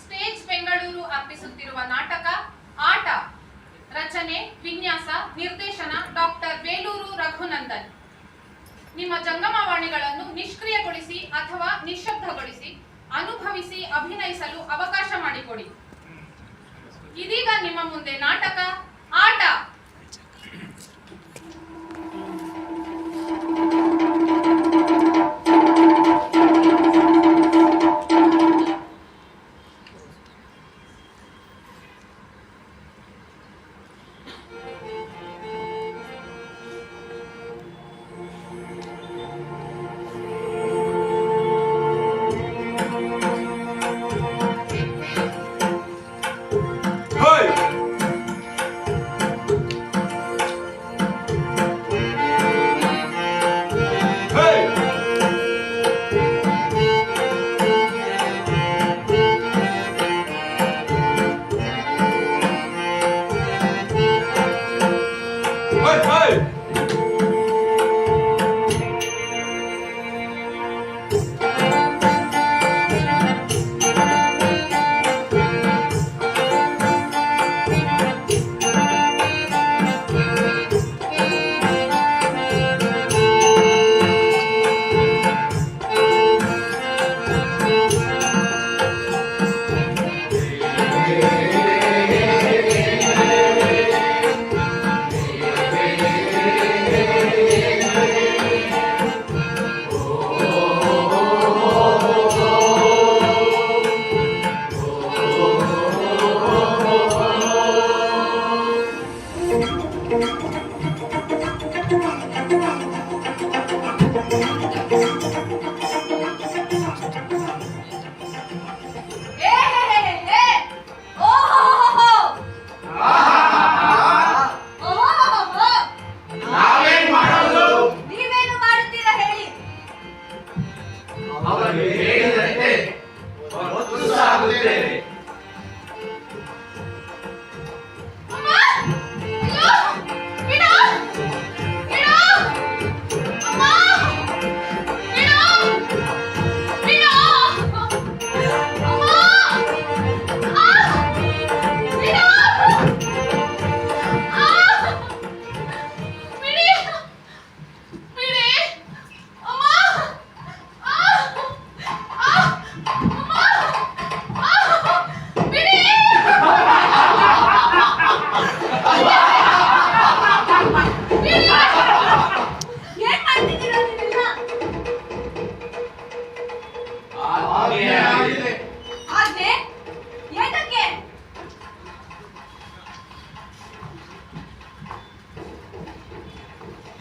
Stage Bengaluru ಅರ್ಪಿಸುತ್ತಿರುವ ನಾಟಕ ಆಟ. ರಚನೆ, ವಿನ್ಯಾಸ, ನಿರ್ದೇಶನ ಡಾಕ್ಟರ್ ಬೇಲೂರು ರಘುನಂದನ್. ನಿಮ್ಮ ಜಂಗಮವಾಣಿಗಳನ್ನು ನಿಷ್ಕ್ರಿಯಗೊಳಿಸಿ ಅಥವಾ ನಿಶ್ಶಬ್ದಗೊಳಿಸಿ ಅನುಭವಿಸಿ ಅಭಿನಯಿಸಲು ಅವಕಾಶ ಮಾಡಿಕೊಡಿ. ಇದೀಗ ನಿಮ್ಮ ಮುಂದೆ ನಾಟಕ ಆಟ.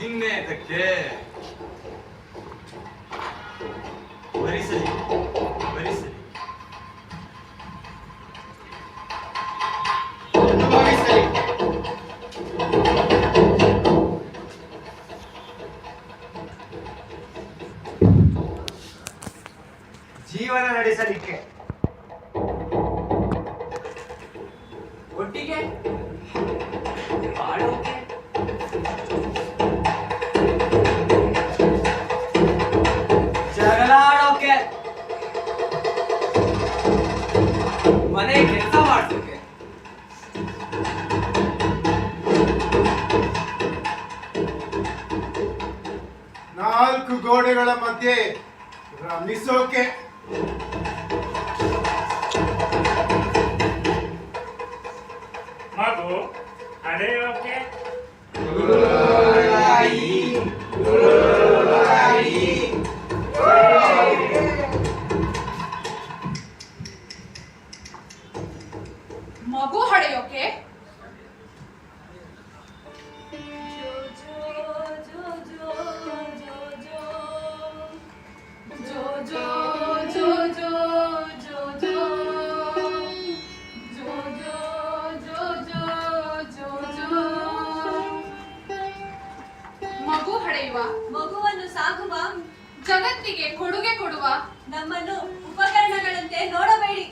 ಇನ್ನೇತಕ್ಕೆ ಭರಿಸಲಿ ಭರಿಸಲಿ ಭರಿಸಲಿ. ಜೀವನ ನಡೆಸಲಿಕ್ಕೆ ಒಟ್ಟಿಗೆ ಬಾಳೋಕೆ ಜಗಳಾಡೋಕೆ ಮನೆ ಕೆಲಸ ಮಾಡ್ಸೋಕೆ ನಾಲ್ಕು ಗೋಡೆಗಳ ಮಧ್ಯೆ ರಮಿಸೋಕೆ ಮಗು ಅಡೆಯೋಕೆ ಮಗು ಹಡೆಯೋಕೆ ಪಡೆಯುವ, ಮಗುವನ್ನು ಸಾಕುವ, ಜಗತ್ತಿಗೆ ಕೊಡುಗೆ ಕೊಡುವ, ನಮ್ಮನ್ನು ಉಪಕರಣಗಳಂತೆ ನೋಡಬೇಡಿ.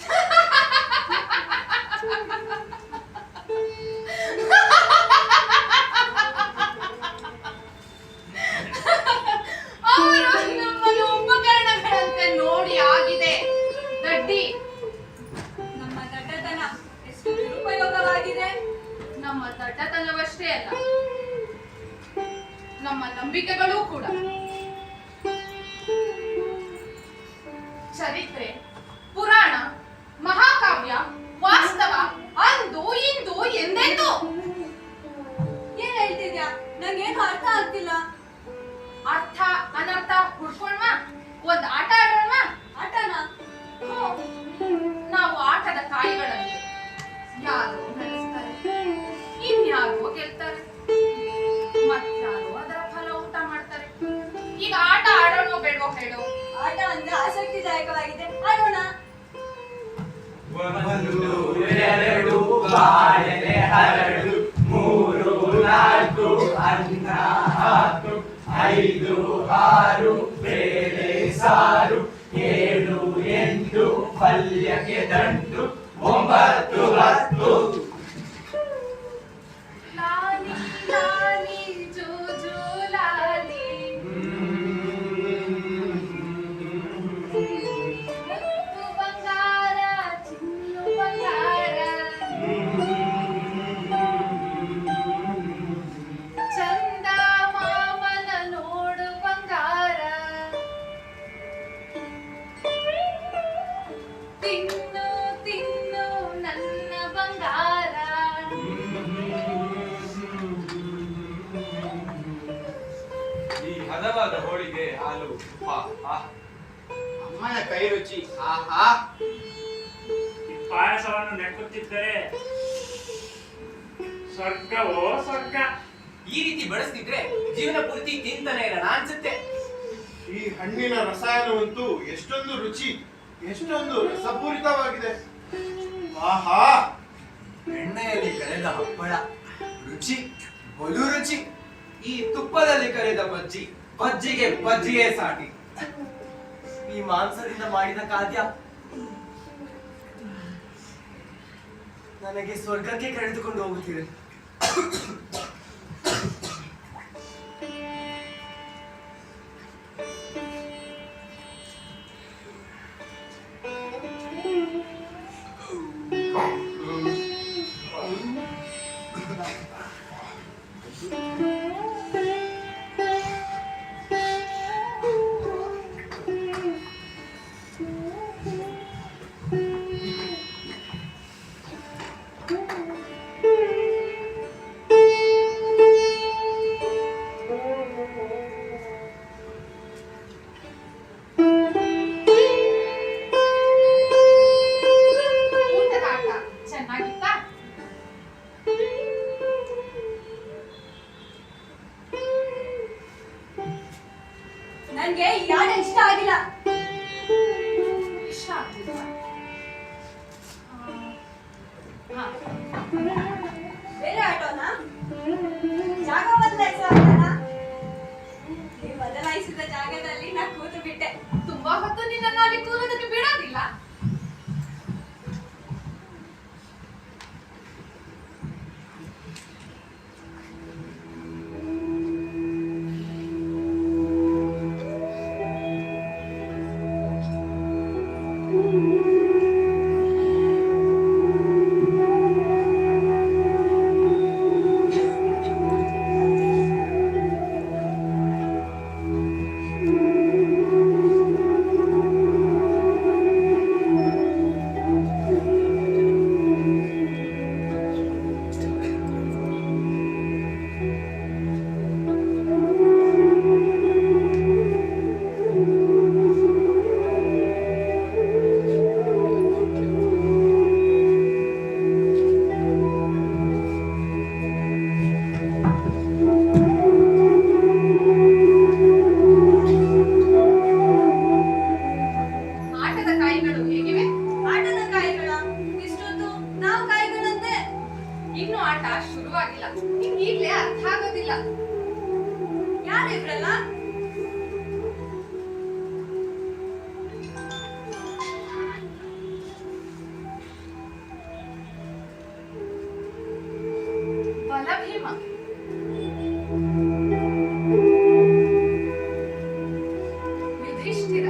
ಅವರು ನಮ್ಮನ್ನು ಉಪಕರಣಗಳಂತೆ ನೋಡಿ ಆಗಿದೆ. ದಡ್ಡಿ. ನಮ್ಮ ದಡ್ಡತನ ಎಷ್ಟು ದುರುಪಯೋಗವಾಗಿದೆ. ನಮ್ಮ ದಡ್ಡತನವಷ್ಟೇ ಅಲ್ಲ, ನಮ್ಮ ನಂಬಿಕೆಗಳೂ ಕೂಡ. ಚರಿತ್ರೆ, ಪುರಾಣ, ಮಹಾಕಾವ್ಯ, ವಾಸ್ತವ, ಅಂದು ಇಂದು ಎಂದೆಂದು. ಏನ್ ಹೇಳ್ತಿದ್ಯಾ? ನಂಗೇನು ಅರ್ಥ ಆಗ್ತಿಲ್ಲ. ಅರ್ಥ ಅನರ್ಥ ಹುಡ್ಕೊಳ್ವಾ, ಒಂದ್ ಆಟ ಆಡೋಣ. ಆಟನ? ನಾವು ಆಟದ ಕಾಯಿಗಳಂತೆ, ಯಾರೋ ನಡೆಸ್ತಾರೆ, ಇನ್ಯಾರೋ ಗೆಲ್ತಾರೆ, ಮತ್ಯಾರೋ ಅದರ ಫಲ ಊಟ ಮಾಡ್ತಾರೆ. ಈಗ ಆಟ ಆಡೋಣ ಬೇಡವೋ ಹೇಳು? ಆಟ ಅಂದ್ರೆ ಆಸಕ್ತಿದಾಯಕವಾಗಿದೆ, ಆಡೋಣ. ಒಂದು ಎರಡು ಬಾಳೆಲೆ ಹರಡು, ಮೂರು ನಾಲ್ಕು ಅನ್ನ ಹಾಕು, ಐದು ಆರು ಬೇಳೆ ಸಾರು, ಏಳು ಎಂಟು ಪಲ್ಯಕ್ಕೆ ದಂಡು, ಒಂಬತ್ತು ಹತ್ತು. ಲಾಲಿ ಲಾಲಿ ಜೂಜು ಲಾಲಿ, ಮುತ್ತು ಬಂಗಾರ ಚಿನ್ನು ಬಂಗಾರ, ಚಂದ ಮಾಮನ ನೋಡು ಬಂಗಾರ, ತಿನ್ನು ತಿನ್ನು ನನ್ನ ಬಂಗಾರ. ಈ ಹದವಾದ ಹೋಳಿಗೆ ಹಾಲು ತುಪ್ಪ, ಅಮ್ಮನ ಕೈ ರುಚಿ, ಆಹಾ. ಈ ಪಾಯಸವನ್ನು ನೆಕ್ಕುತ್ತಿದ್ದರೆ ಸ್ವರ್ಗವೋ ಸ್ವರ್ಗ. ಈ ರೀತಿ ಬಳಸ್ತಿದ್ರೆ ಜೀವನ ಪೂರ್ತಿ ತಿಂತಾನೆ ಇರೋಣ ಅನ್ಸುತ್ತೆ. ಈ ಹಣ್ಣಿನ ರಸಾಯನವಂತೂ ಎಷ್ಟೊಂದು ರುಚಿ, ಎಷ್ಟೊಂದು ರಸಪೂರಿತವಾಗಿದೆ. ಆಹಾ, ಎಣ್ಣೆಯಲ್ಲಿ ಕರೆದ ಹಪ್ಪಳ ರುಚಿ, ಬಲು ರುಚಿ. ಈ ತುಪ್ಪದಲ್ಲಿ ಕರೆದ ಬಜ್ಜಿ, ಬಜ್ಜಿಗೆ ಬಜ್ಜಿಯೇ ಸಾಟಿ. ಈ ಮಾಂಸದಿಂದ ಮಾಡಿದ ಖಾದ್ಯ ನನಗೆ ಸ್ವರ್ಗಕ್ಕೆ ಕರೆದುಕೊಂಡು ಹೋಗುತ್ತಿದೆ. ಊಟದ ಆಟ ಚೆನ್ನಾಗಿತ್ತಾ? ನನ್ಗೆ ಈ ಆಟ ಇಷ್ಟ ಆಗಿಲ್ಲ. ಇಷ್ಟ ಆಗ್ತಿಲ್ವಾ? ಹಾ, ಬೇರೆ ಆಟೋನ? ಜಾಗ ಬದಲಾಯಿಸೋಣ. ನೀವು ಬದಲಾಯಿಸಿದ ಜಾಗದಲ್ಲಿ ನಾ ಕೂತು ಬಿಟ್ಟೆ. ತುಂಬಾ ಹೊತ್ತು ನಿನ್ನನ್ನು ಅಲ್ಲಿ ಕೂರೋದಕ್ಕೆ ಬಿಡೋದಿಲ್ಲ. ಯಾರು ಯಾರು ಇವ್ರಲ್ಲ? ಬಲಭೀಮ. ಯುಧಿಷ್ಠಿರ.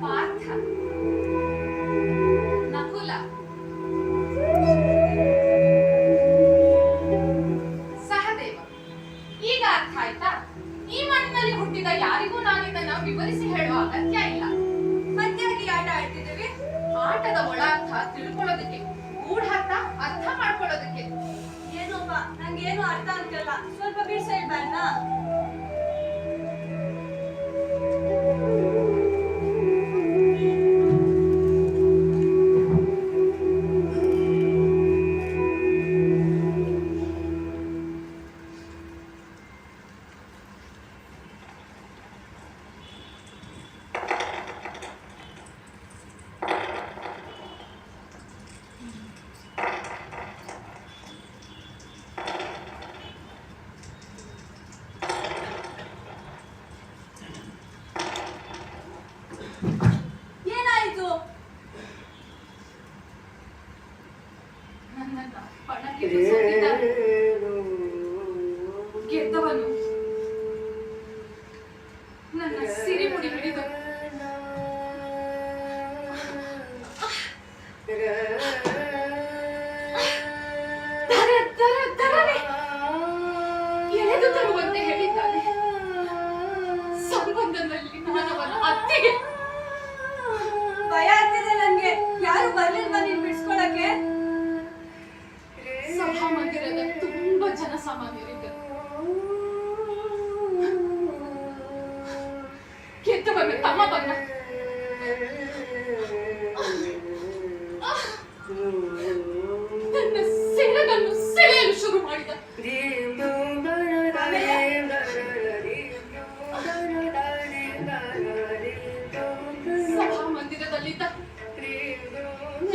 ಪಾರ್ಥ. ನಕುಲ. ಸಹದೇವ. ಈಗ ಅರ್ಥ ಆಯ್ತಾ? ಈ ಮಣ್ಣಿನಲ್ಲಿ ಹುಟ್ಟಿದ ಯಾರಿಗೂ ನಾನಿದನ್ನ ವಿವರಿಸಿ ಹೇಳುವ ಅಗತ್ಯ ಇಲ್ಲ. ಮಧ್ಯಾಹ್ನ ಆಟ ಆಡ್ತಿದ್ದೀವಿ. ಆಟದ ಒಳ ಅರ್ಥ ತಿಳ್ಕೊಳ್ಳೋದಕ್ಕೆ, ಗೂಢಾರ್ಥ ಅರ್ಥ ಮಾಡ್ಕೊಳ್ಳೋದಕ್ಕೆ. ಏನೋಪ್ಪ, ನಂಗೇನು ಅರ್ಥ ಆಗ್ತಿಲ್ಲ. ಸ್ವಲ್ಪ ಬಿಡ್ಸ ಹೇಳ್ಬಾರ್ದಾ? ಏನಾಯ್ತು? ನನ್ನನ್ನ ಪಣಕ್ಕೆ ಸೋತಿದ್ದಾನೆ. ಗೆದ್ದವನು ನನ್ನ ಸಿರಿಮುಡಿ ಹಿಡಿದು ದರನೆ ಎಳೆದು ತರುವಂತೆ ಹೇಳಿದ್ದಾನೆ. ಸಂಬಂಧದಲ್ಲಿ ನಾನವನ ಅತ್ತಿಗೆ. ಭಯ ಆಗ್ತಿದೆ ನನ್ಗೆ. ಯಾರು ಬರ್ಲಿಲ್ವಾ ನೀನ್ ಬಿಡ್ಸ್ಕೊಳಕ್ಕೆ? ಸಭಾ ಮಂದಿರದ ತುಂಬಾ ಜನಸಾಮಾನ್ಯರಿದ್ದರು. ಗೆದ್ದವನು ತಮ್ಮ ಬನ್ನ ನನ್ನ ಸೆರಗನ್ನು ಸೆಳೆಯಲು ಶುರು ಮಾಡಿದ. ಸಭಾ ಮಂದಿರದಲ್ಲಿದ್ದ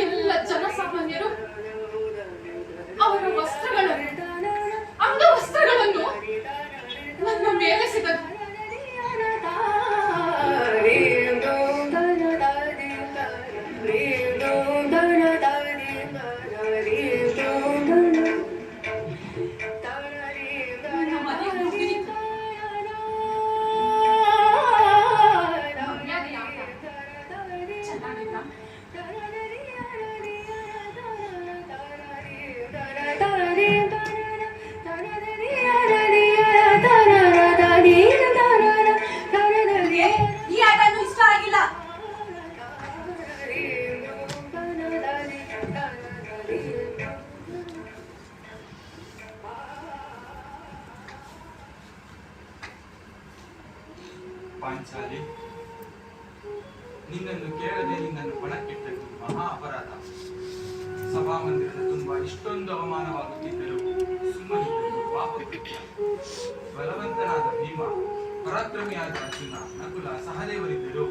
ಎಲ್ಲ ಜನಸಾಮಾನ್ಯರು ಅವರ ವಸ್ತ್ರಗಳನ್ನು, ಅಂಗವಸ್ತ್ರಗಳನ್ನು ನನ್ನ ಮೇಲೆಸೆದರು. ನನ್ನ ಮನೆಯ ಹುಡುಗನಿಗೆ ಮರ್ಯಾದೆ ಯಾಕೆ? ಚೆನ್ನಾಗಿಲ್ಲ. ಈ ಆಟನೂ ಇಷ್ಟ ಆಗಿಲ್ಲ. ಪಾಂಚಾಲಿ, ನಿನ್ನನ್ನು ಕೇಳದೆ ನಿನ್ನನ್ನು ಪಣಕ್ಕಿಟ್ಟದ್ದು ಮಹಾ ಅಪರಾಧ. ಸಭಾಮಂದಿರದ ತುಂಬ ಇಷ್ಟೊಂದು ಅವಮಾನವಾಗುತ್ತಿದ್ದರೂ ಸುಮ್ಮನಿದ್ದರು ಪಾಪ ಕೃತ್ಯ. ಬಲವಂತನಾದ ಭೀಮ, ಪರಾಕ್ರಮಿಯಾದ ಅರ್ಜುನ, ನಕುಲ, ಸಹದೇವರಿದ್ದರು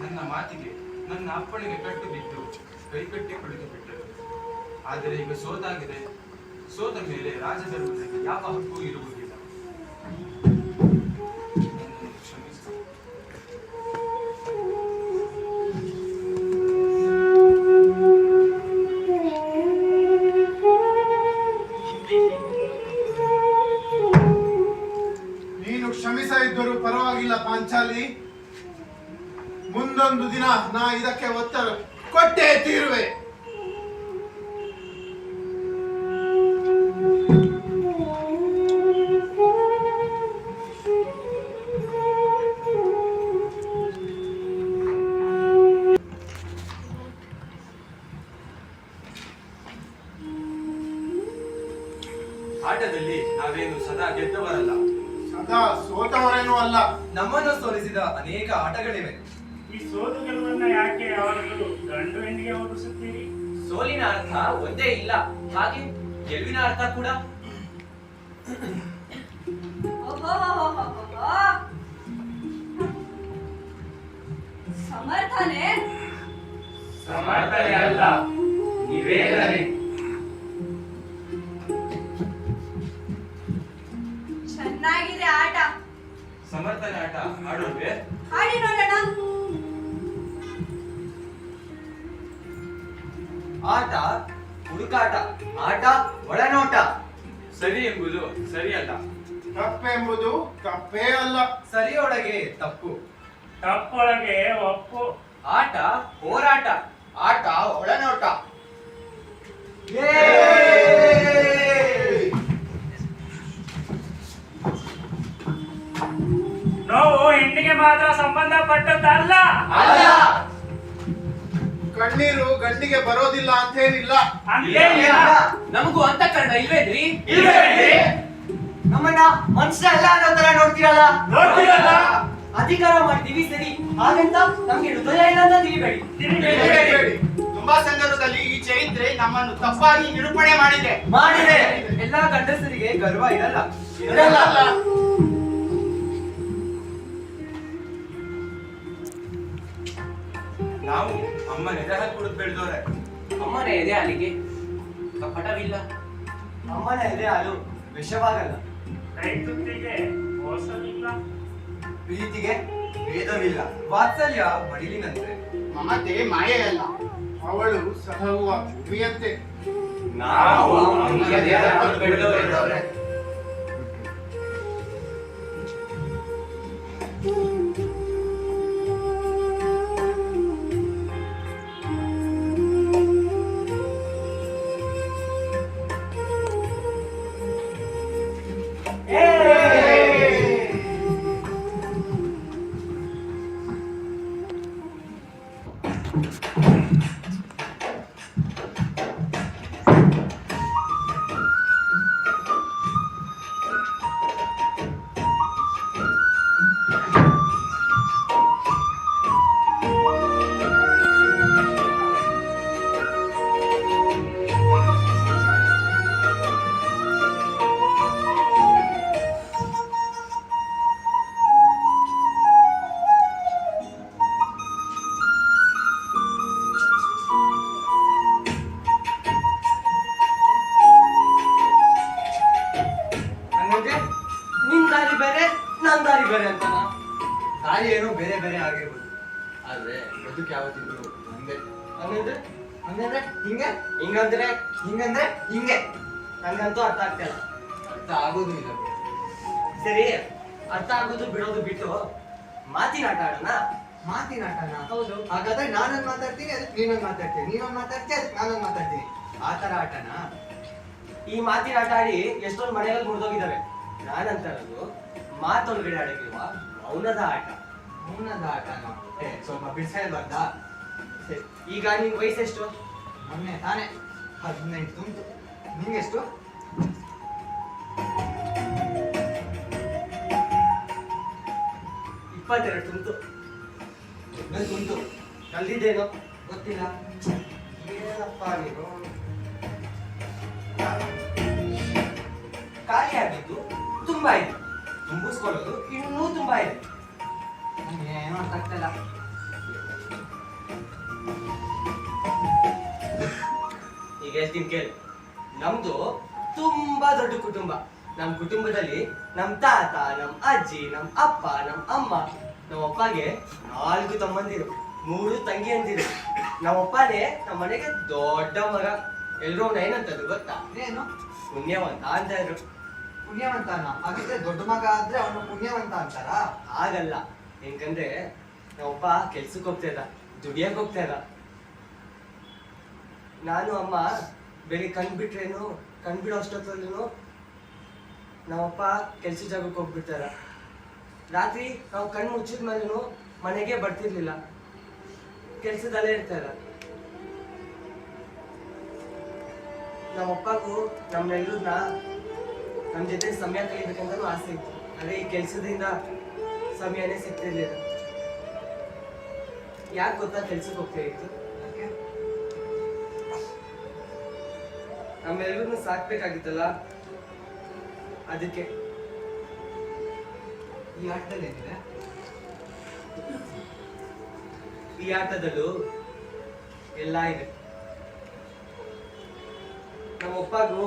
ನನ್ನ ಮಾತಿಗೆ, ನನ್ನ ಅಪ್ಪಣೆಗೆ ಕಟ್ಟು ಬಿದ್ದು ಕೈಕಟ್ಟಿ ಕುಳಿತು ಬಿಟ್ಟರು. ಆದರೆ ಈಗ ಸೋತಾಗಿದೆ. ಸೋತ ಮೇಲೆ ರಾಜಧರ್ಮದಲ್ಲಿ ಯಾವ ಹಕ್ಕು ಇರುವುದಿಲ್ಲ. ನನ್ನನ್ನು ಕ್ಷಮಿಸು. ನೀನು ಕ್ಷಮಿಸ ಇದ್ದರೂ ಪರವಾಗಿಲ್ಲ ಪಾಂಚಾಲಿ. ಮುಂದೊಂದು ದಿನ ನಾ ಇದಕ್ಕೆ ಒತ್ತಡ ಕೊಟ್ಟೇ ತೀರುವೆ. ಆಟದಲ್ಲಿ ನಾವೇನು ಸದಾ ಗೆದ್ದವರಲ್ಲ, ಸದಾ ಸೋತವರೇನೂ ಅಲ್ಲ. ನಮ್ಮನ್ನು ಸೋಲಿಸಿದ ಅನೇಕ ಆಟಗಳಿವೆ. ಈ ಸೋಲು ಗೆಲುವನ್ನ ಯಾಕೆ ಯಾವಾಗಲೂ ಗಂಡು ಹೆಣ್ಣಿಗೆ ಹೋಲಿಸುತ್ತೀರಿ? ಸೋಲಿನ ಅರ್ಥ ಒಂದೇ ಇಲ್ಲ, ಹಾಗೆ ಗೆಲುವಿನ ಅರ್ಥ ಕೂಡ. ಸಮರ್ಥನೆ ಸಮರ್ಥನೆ ಅಲ್ಲ, ನಿವೇದನೆ. ಹುಡುಕಾಟ, ಆಟ, ಒಳನೋಟ. ಸರಿ ಎಂಬುದು ಸರಿಯಲ್ಲ. ತಪ್ಪೆಂಬುದು ತಪ್ಪೇ ಅಲ್ಲ. ಸರಿಯೊಳಗೆ ತಪ್ಪು. ತಪ್ಪೊಳಗೆ ಒಪ್ಪು. ಆಟ ಹೋರಾಟ. ಆಟ ಒಳನೋಟ. ನೋವು ಹೆಣ್ಣಿಗೆ ಮಾತ್ರ ಸಂಬಂಧಪಟ್ಟದ್ದಲ್ಲ. ಅಲ್ಲ. ಕಣ್ಣೀರು ಗಂಡಿಗೆ ಬರೋದಿಲ್ಲ ಅಂತೇನಿಲ್ಲ. ಅಂತೇನಿಲ್ಲ. ನಮಗೂ ಅಂತ ಕರ್ಣ ಇಲ್ವೇನ್ರಿ? ಇಲ್ವೇನ್ರಿ? ನಮ್ಮನ್ನ ಮನುಷ್ಯ ಎಲ್ಲ ಅನ್ನೋ ತರ ನೋಡ್ತೀರಲ್ಲ. ನೋಡ್ತೀರಲ್ಲ. ಅಧಿಕಾರ ಮಾಡ್ತೀವಿ ಸರಿ, ಹಾಗಂತ ನಮ್ಗೆ ಹೃದಯ ಇಲ್ಲ ಅಂತ ತಿಳಿಬೇಡಿ. ತಿಳಿಬೇಡಿ. ತುಂಬಾ ಸಂದರ್ಭದಲ್ಲಿ ಈ ಚರಿತ್ರೆ ನಮ್ಮನ್ನು ತಪ್ಪಾಗಿ ನಿರೂಪಣೆ ಮಾಡಿದೆ. ಎಲ್ಲಾ ಗಂಡಸರಿಗೆ ಗರ್ವ ಇರಲ್ಲ. ಇರಲ್ಲ. ನಾವು ಅಮ್ಮ ನೆರೆ ಹಾಕಿ ಬೆಳೆದವ್ರೆ. ಅಮ್ಮನ ಎದೆ ಹಾಲಿಗೆ ಕಪಟವಿಲ್ಲ. ಅಮ್ಮನ ಎದೆ ಹಾಲು ವಿಷವಾಗಲ್ಲ. ಕೈ ತುತ್ತಿಗೆ ಮೋಸವಿಲ್ಲ. ಪ್ರೀತಿಗೆ ಭೇದವಿಲ್ಲ. ವಾತ್ಸಲ್ಯ ಮಡಿಲಿನಂತೆ. ಮಮತೆ ಮಾಯೆಯಲ್ಲ. ಅವಳು ಸಹಗುವ ಭೂಮಿಯಂತೆ. ನಾವು ಅಮ್ಮನಿಗೆ ಎದೆ ಹಾಲು ಬೆಳೆದವರಿದ್ದವ್ರೆ. ನಿನ್ ದಾರಿ ಬೇರೆ, ನನ್ ದಾರಿ ಬೇರೆ ಅಂತನ. ದಾರಿ ಏನೋ ಬೇರೆ ಬೇರೆ ಆಗಿರ್ಬೋದು, ಆದ್ರೆ ಬದುಕು ಯಾವತ್ತಿದ್ರು ಒಂದೇ. ಹಂಗಂದ್ರೆ ಹಂಗಂದ್ರೆ ಹಿಂಗೆ, ಹಿಂಗಂದ್ರೆ ಹಿಂಗಂದ್ರೆ ಹಿಂಗೆ. ನಂಗಂತೂ ಅರ್ಥ ಆಗ್ತಿಲ್ಲ. ಅರ್ಥ ಆಗೋದು ಇಲ್ಲ. ಸರಿ, ಅರ್ಥ ಆಗೋದು ಬಿಡೋದು ಬಿಟ್ಟು ಮಾತಿನ ಆಟ ಆಡೋಣ. ಮಾತಿನ ಆಟನ? ಹೌದು. ಹಾಗಾದ್ರೆ ನಾನೊಂದು ಮಾತಾಡ್ತೀನಿ, ಅದಕ್ಕೆ ನೀನೊಂದು ಮಾತಾಡ್ತೀನಿ, ನೀನೊಂದು ಮಾತಾಡ್ತೀನಿ, ಅದಕ್ಕೆ ನಾನೊಂದು ಮಾತಾಡ್ತೀನಿ. ಆ ತರ ಆಟನ? ಈ ಮಾತಿನ ಆಟ ಆಡಿ ಎಷ್ಟೊಂದು ಮನೆಗಳು ಮುರಿದೋಗಿದ್ದಾವೆ. ನಾನಂತರದು ಮಾತೊಳಗಡೆ ಆಡಕ್ಕಿರುವ ಮೌನದ ಆಟ. ಮೌನದ ಆಟನ ಸ್ವಲ್ಪ ಬಿಡಿಸಲ್ಬಾರ್ದಾ? ಈಗ ನಿನ್ ವಯಸ್ಸೆಷ್ಟು? ಮೊನ್ನೆ ತಾನೇ 18 ತುಂಬಿತು. ನಿಂಗೆಷ್ಟು? 22 ತುಂಬಿತು. ನನ್ ತುಂಬಿತು. ಕಲ್ದಿದ್ದೇನೋ ಗೊತ್ತಿಲ್ಲ. ಏನಪ್ಪ ನೀನು? ಖಾಲಿ ಆಗಿದ್ದು ತುಂಬಾ ಇದೆ, ತುಂಬಿಸ್ಕೊಳ್ಳೋದು ಇನ್ನೂ ತುಂಬಾ ಇದೆ. ಏನೋ ಅರ್ಥ ಆಗ್ತಿಲ್ಲ. ಈಗ ಹೇಳ್ತೀನಿ ಕೇಳಿ. ನಮ್ದು ತುಂಬಾ ದೊಡ್ಡ ಕುಟುಂಬ. ನಮ್ ಕುಟುಂಬದಲ್ಲಿ ನಮ್ ತಾತ, ನಮ್ ಅಜ್ಜಿ, ನಮ್ ಅಪ್ಪ, ನಮ್ ಅಮ್ಮ. ನಮ್ಮ ಅಪ್ಪಗೆ 4 ತಮ್ಮಂದಿರು, 3 ತಂಗಿಯಂದಿರು. ನಮ್ಮಪ್ಪನೇ ನಮ್ಮ ಮನೆಗೆ ದೊಡ್ಡ ಮಗ. ಎಲ್ರೂ ಏನಂತದ್ದು ಗೊತ್ತಾ? ಏನು? ಪುಣ್ಯವಂತ ಅಂತ ಇದ್ರು. ಪುಣ್ಯವಂತನ? ಹಾಗಿದ್ರೆ ದೊಡ್ಡ ಮಗ ಆದ್ರೆ ಅವನು ಪುಣ್ಯವಂತ ಅಂತಾರ? ಆಗಲ್ಲ. ಹೆಂಗಂದ್ರೆ ನಮ್ಮಪ್ಪ ಕೆಲ್ಸಕ್ಕೆ ಹೋಗ್ತಾ ಇದ್ದ, ದುಡಿಯಕ್ ಹೋಗ್ತಾ ಇದ್ದ. ನಾನು ಅಮ್ಮ ಬೆಳಿಗ್ಗೆ ಕಣ್ಬಿಟ್ರೇನು, ಕಣ್ಬಿಡೋ ಅಷ್ಟೊತ್ತಲ್ಲೂ ನಮ್ಮಪ್ಪ ಕೆಲ್ಸ ಜಾಗಕ್ಕೆ ಹೋಗ್ಬಿಡ್ತಾರ. ರಾತ್ರಿ ನಾವು ಕಣ್ಣು ಮುಚ್ಚಿದ ಮೇಲೂ ಮನೆಗೆ ಬರ್ತಿರ್ಲಿಲ್ಲ, ಕೆಲ್ಸದಲ್ಲೇ ಇರ್ತಾರ. ನಮ್ಮಪ್ಪಗೂ ನಮ್ಮೆಲ್ಲರನ್ನ ನಮ್ಮ ಜೊತೆ ಸಮಯ ಕಳಿಬೇಕಂತನೂ ಆಸೆ ಇತ್ತು. ಆದ್ರೆ ಈ ಕೆಲ್ಸದಿಂದ ಸಮಯನೇ ಸಿಗ್ತಿರ್ಲಿಲ್ಲ. ಯಾಕೆ ಗೊತ್ತಾ ಕೆಲ್ಸಕ್ಕೆ ಹೋಗ್ತಾ ಇತ್ತು? ನಮ್ಮೆಲ್ಲರನ್ನು ಸಾಕ್ಬೇಕಾಗಿತ್ತಲ್ಲ, ಅದಕ್ಕೆ. ಈ ಆಟದಲ್ಲಿ ಏನಿದೆ? ಈ ಆಟದಲ್ಲೂ ಎಲ್ಲ ಇದೆ. ನಮ್ಮಪ್ಪಗೂ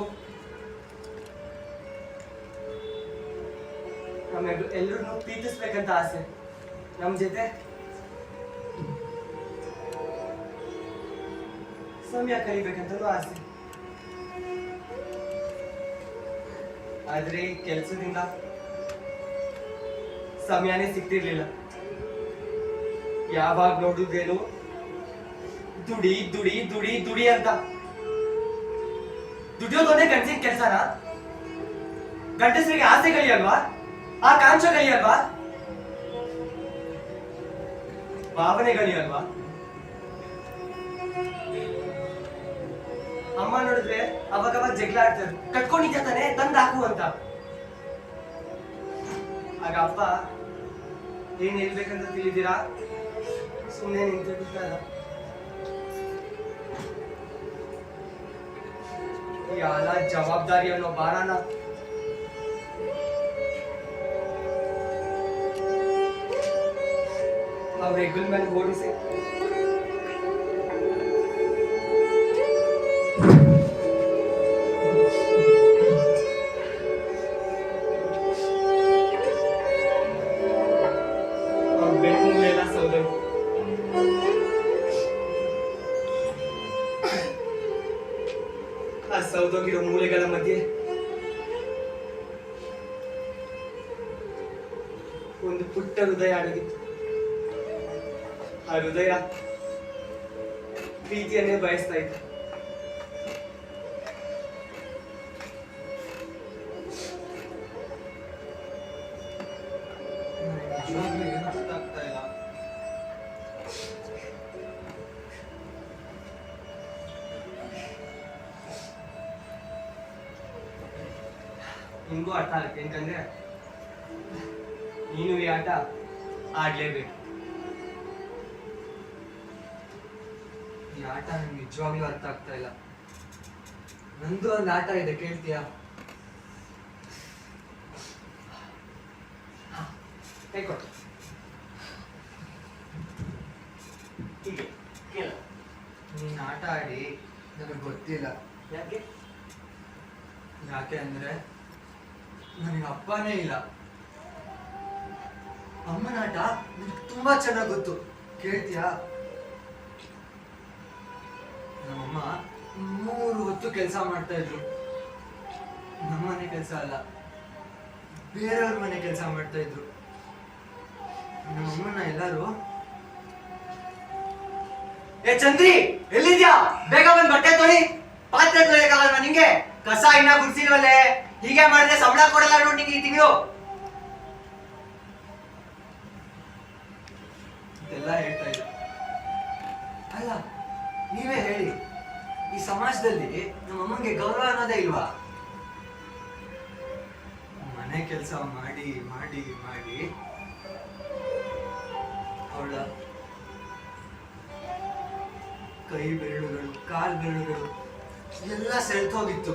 ಎಲ್ಲರನ್ನು ಪ್ರೀತಿಸ್ಬೇಕಂತ ಆಸೆ. ನಮ್ ಜೊತೆ ಸಮಯ ಕಳಿಬೇಕಂತನೂ ಆಸೆ. ಆದ್ರೆ ಕೆಲಸದಿಂದ ಸಮಯನೇ ಸಿಗ್ತಿರ್ಲಿಲ್ಲ. ಯಾವಾಗ ನೋಡುದೇನು ದುಡಿ ದುಡಿ ದುಡಿ ದುಡಿ ಅಂತ. ದುಡಿಯೋದೊಂದೇ ಗಂಡಸಿನ ಕೆಲಸನ? ಗಂಡಸರಿಗೆ ಆಸೆ ಗಳಿಯಲ್ವಾ? ಆಕಾಂಕ್ಷೆ ಗಳಿಯಲ್ವಾ? ಭಾವನೆಗಳಿಯಲ್ವಾ? ಅಮ್ಮ ನೋಡಿದ್ರೆ ಅವಾಗ ಜಗಳ ಆಡ್ತಾರೆ, ಕಟ್ಕೊಂಡಿದ್ಯಾ ತಾನೆ ತಂದು ಹಾಕು ಅಂತ. ಆಗ ಅಪ್ಪ ಏನ್ ಹೇಳ್ಬೇಕಂತ ತಿಳಿದಿರಾ? ಸುಮ್ಮನೆ ನಿಂತಿರ್ತಾರ. ಎಲ್ಲ ಜವಾಬ್ದಾರಿ ಅನ್ನೋ ಭಾರನ ನಾವ್ ಹೆಗಲ್ ಮೇಲೆ ಓಡಿಸಿ ಬೆನ್ನೆಲ್ಲ ಸೌದೋಯ್ತು. ಆ ಸೌದೋಗಿರೋ ಮೂಳೆಗಳ ಮಧ್ಯೆ ಒಂದು ಪುಟ್ಟ ಹೃದಯ ಅಡಗಿತ್ತು. ಆ ಹೃದಯ ಪ್ರೀತಿಯನ್ನೇ ಬಯಸ್ತಾ ಇತ್ತು. ನಿಜವಾಗ್ಲೂ ಏನು ಅರ್ಥ ಆಗ್ತಾ ಇಲ್ಲ. ನಿಂಗೂ ಅರ್ಥ ಆಗುತ್ತೆ. ಯಾಕಂದ್ರೆ ನೀನು ಈ ಆಟ ಆಡ್ಲೇಬೇಕು. ಈ ಆಟ ನಂಗೆ ನಿಜವಾಗ್ಲೂ ಅರ್ಥ ಆಗ್ತಾ ಇಲ್ಲ. ನಂದು ಒಂದು ಆಟ ಇದೆ, ಕೇಳ್ತೀಯಾ? ಕೈ ಕೊಟ್ಟು ಹೀಗೆ ಕೇಳ. ನೀನ್ ಆಟ ಆಡಿ ನನಗೆ ಗೊತ್ತಿಲ್ಲ. ಯಾಕೆ? ಯಾಕೆ ಅಂದ್ರೆ ನನಗೆ ಅಪ್ಪನೇ ಇಲ್ಲ. ಅಮ್ಮನ ಆಟ ನನಗೆ ತುಂಬಾ ಚೆನ್ನಾಗಿ ಗೊತ್ತು, ಕೇಳ್ತೀಯಾ? ನಮ್ಮಮ್ಮ 3 ಹೊತ್ತು ಕೆಲಸ ಮಾಡ್ತಾ ಇದ್ರು. ನಮ್ಮನೆ ಕೆಲಸ ಅಲ್ಲ, ಬೇರೆಯವ್ರ ಮನೆ ಕೆಲಸ ಮಾಡ್ತಾ ಇದ್ರು. ನಮ್ಮಮ್ಮನ ಎಲ್ಲರೂ ಏ ಚಂದ್ರಿ, ಎಲ್ಲಿದ್ಯಾ? ಬೇಗ ಬಂದ್ ಬಟ್ಟೆ ತೊಳಿ. ಪಾತ್ರೆ ತೊಳೆಯಕಾಗಲ್ವಾ ನಿಂಗೆ? ಕಸ ಇನ್ನ ಗುಡ್ಸಿಲ್ವಲ್ಲೇ? ಹೀಗೆ ಮಾಡಿದ್ರೆ ಸಂಬಳ ಕೊಡಲ್ಲ ನೋಡಿ ನಿಂಗೆ ಈ ತಿಂಗಳು. ಇದೆಲ್ಲ ಹೇಳ್ತಾ ಇಲ್ಲ. ಅಲ್ಲ, ನೀವೇ ಹೇಳಿ, ಈ ಸಮಾಜದಲ್ಲಿ ನಮ್ಮಮ್ಮಂಗೆ ಗೌರವ ಅನ್ನೋದೇ ಇಲ್ವಾ? ಮನೆ ಕೆಲಸ ಮಾಡಿ ಮಾಡಿ ಮಾಡಿ ಅವಳ ಕೈ ಬೆರಳುಗಳು, ಕಾಲ್ ಬೆರಳುಗಳು ಎಲ್ಲ ಸೆಳ್ತೋಗಿತ್ತು.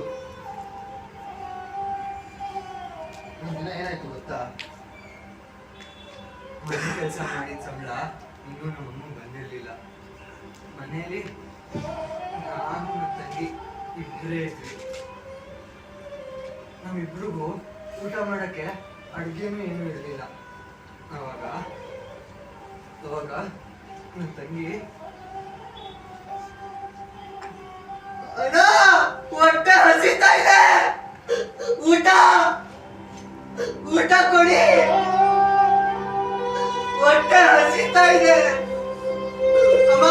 ಒಂದಿನ ಏನಾಯ್ತು ಗೊತ್ತಾ? ಮನೆ ಕೆಲಸ ಮಾಡಿದ ಸಂಬಳ ಇನ್ನೂ ನಮ್ಮಮ್ಮ ಬಂದಿರ್ಲಿಲ್ಲ. ಮನೆಯಲ್ಲಿ ನಾನು ನನ್ನ ತಂಗಿ ಇಬ್ಬರೇ ಇದ್ವಿ. ನಮ್ಮಿಬ್ರಿಗೂ ಊಟ ಮಾಡಕ್ಕೆ ಅಡುಗೆನೂ ಏನೂ ಇರಲಿಲ್ಲ. ಅವಾಗ ನನ್ನ ತಂಗಿ, ಅಣ್ಣ ಹೊಟ್ಟೆ ಹಸಿತಾ ಇದೆ, ಊಟ ಊಟ ಕೊಡಿ, ಹೊಟ್ಟೆ ಹಸಿತಾ ಇದೆ, ಅಮ್ಮ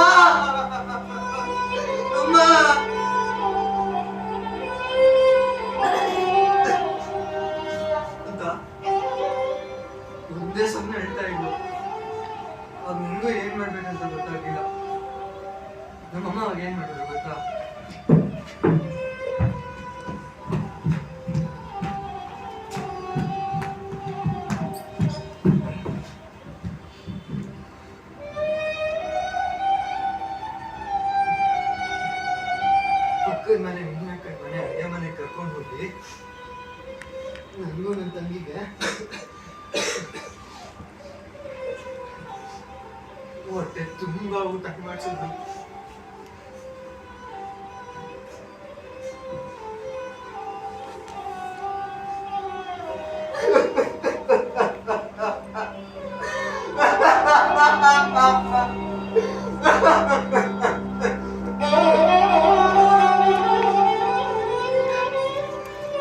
ಅಮ್ಮ ಅಂತ ಒಂದೇ ಸುಮ್ಮನೆ ಹೇಳ್ತಾ ಇದ್ಲು. ಅವಾಗ ನಿಂಗೂ ಏನ್ ಮಾಡ್ಬೇಕಂತ ಗೊತ್ತಾಗಿಲ್ಲ. ನಮ್ಮಮ್ಮ ಅವಾಗ ಏನ್ ಮಾಡಿದ್ರು ಗೊತ್ತಾ? ಪಕ್ಕದ ಮನೆ, ಹಿಂದ್ಕಡೆ ಮನೆ, ಅಡುಗೆ ಮನೆ ಕರ್ಕೊಂಡು ಹೋಗಿ ನನಗೂ ನನ್ನ ತಂಗಿಗೆ ಹೊಟ್ಟೆ ತುಂಬಾ ಊಟ ಮಾಡಿಸಿದ್ರು.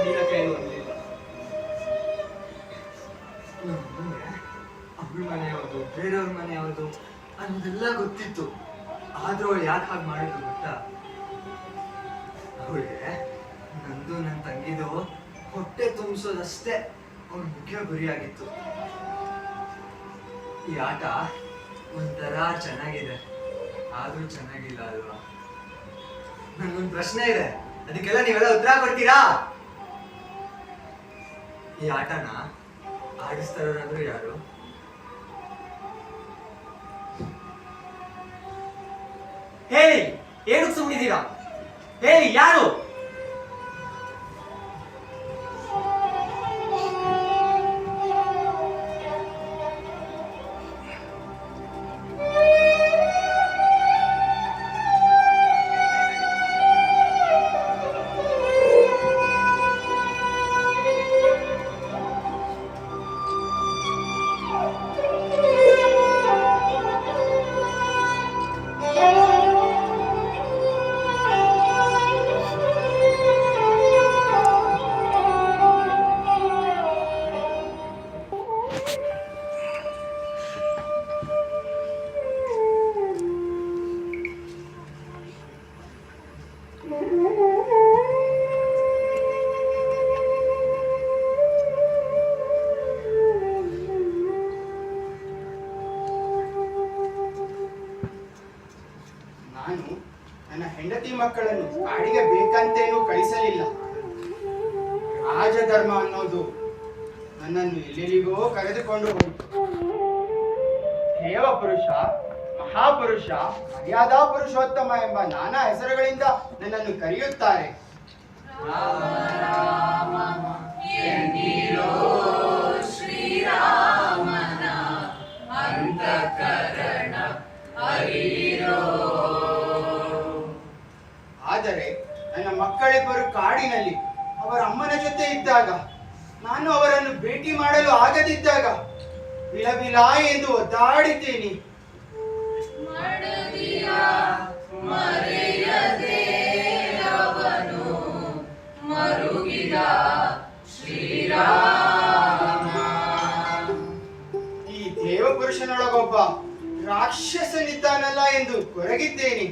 ನೀನ ಕೈನು ಅನ್ಲಿಲ್ಲ. ನಂದು ನನ್ನ ತಂಗಿದು ಹೊಟ್ಟೆ ತುಂಬಿಸೋದಷ್ಟೇ ಅವ್ರ ಮುಖ್ಯ ಗುರಿಯಾಗಿತ್ತು. ಈ ಆಟ ಒಂಥರ ಚೆನ್ನಾಗಿದೆ, ಆದ್ರೂ ಚೆನ್ನಾಗಿಲ್ಲ ಅಲ್ವಾ? ನನ್ಗೊಂದು ಪ್ರಶ್ನೆ ಇದೆ, ಅದಕ್ಕೆಲ್ಲ ನೀವೆಲ್ಲ ಉತ್ತರ ಕೊಡ್ತೀರಾ? ಈ ಆಟನ ಆಡಿಸ್ತಾ ಇರೋರಾದ್ರೂ ಯಾರು? ಹೇಳಿ, ಏನಕ್ಕೆ ಸುಮ್ಮನಿದ್ದೀರಾ? ಹೇಳಿ, ಯಾರು? ನಾನು ನನ್ನ ಹೆಂಡತಿ ಮಕ್ಕಳನ್ನು ಕಾಡಿಗೆ ಬೇಕಂತೇನೂ ಕಳಿಸಲಿಲ್ಲ. ರಾಜಧರ್ಮ ಅನ್ನೋದು ನನ್ನನ್ನು ಎಲ್ಲೆಲ್ಲಿಗೋ ಕರೆದುಕೊಂಡು ಹೋಯಿತು. ದೇವಪುರುಷ, ಮಹಾಪುರುಷ, ಮರ್ಯಾದಾ ಪುರುಷೋತ್ತಮ ಎಂಬ ನಾನಾ ಹೆಸರುಗಳಿಂದ ನನ್ನನ್ನು ಕರೆಯುತ್ತಾರೆ. ಶ್ರೀರಾಮನ ಅಂತಃಕರಣ ಅರಿಯಿರೋ. ಆದರೆ ನನ್ನ ಮಕ್ಕಳಿಬ್ಬರು ಕಾಡಿನಲ್ಲಿ ಅವರ ಅಮ್ಮನ ಜೊತೆ ಇದ್ದಾಗ, ನಾನು ಅವರನ್ನು ಭೇಟಿ ಮಾಡಲು ಆಗದಿದ್ದಾಗ ವಿಲವಿಲ ಎಂದು ಒದ್ದಾಡಿದ್ದೇನೆ. ಮಡದಿಯ ಮರೆಯದೆ ಅವನು ಮರುಗಿದ ಶ್ರೀರಾಮ. ಈ ದೇವಪುರುಷನೊಳಗೊಬ್ಬ ರಾಕ್ಷಸನಿದ್ದಾನಲ್ಲ ಎಂದು ಕೊರಗಿದ್ದೇನೆ.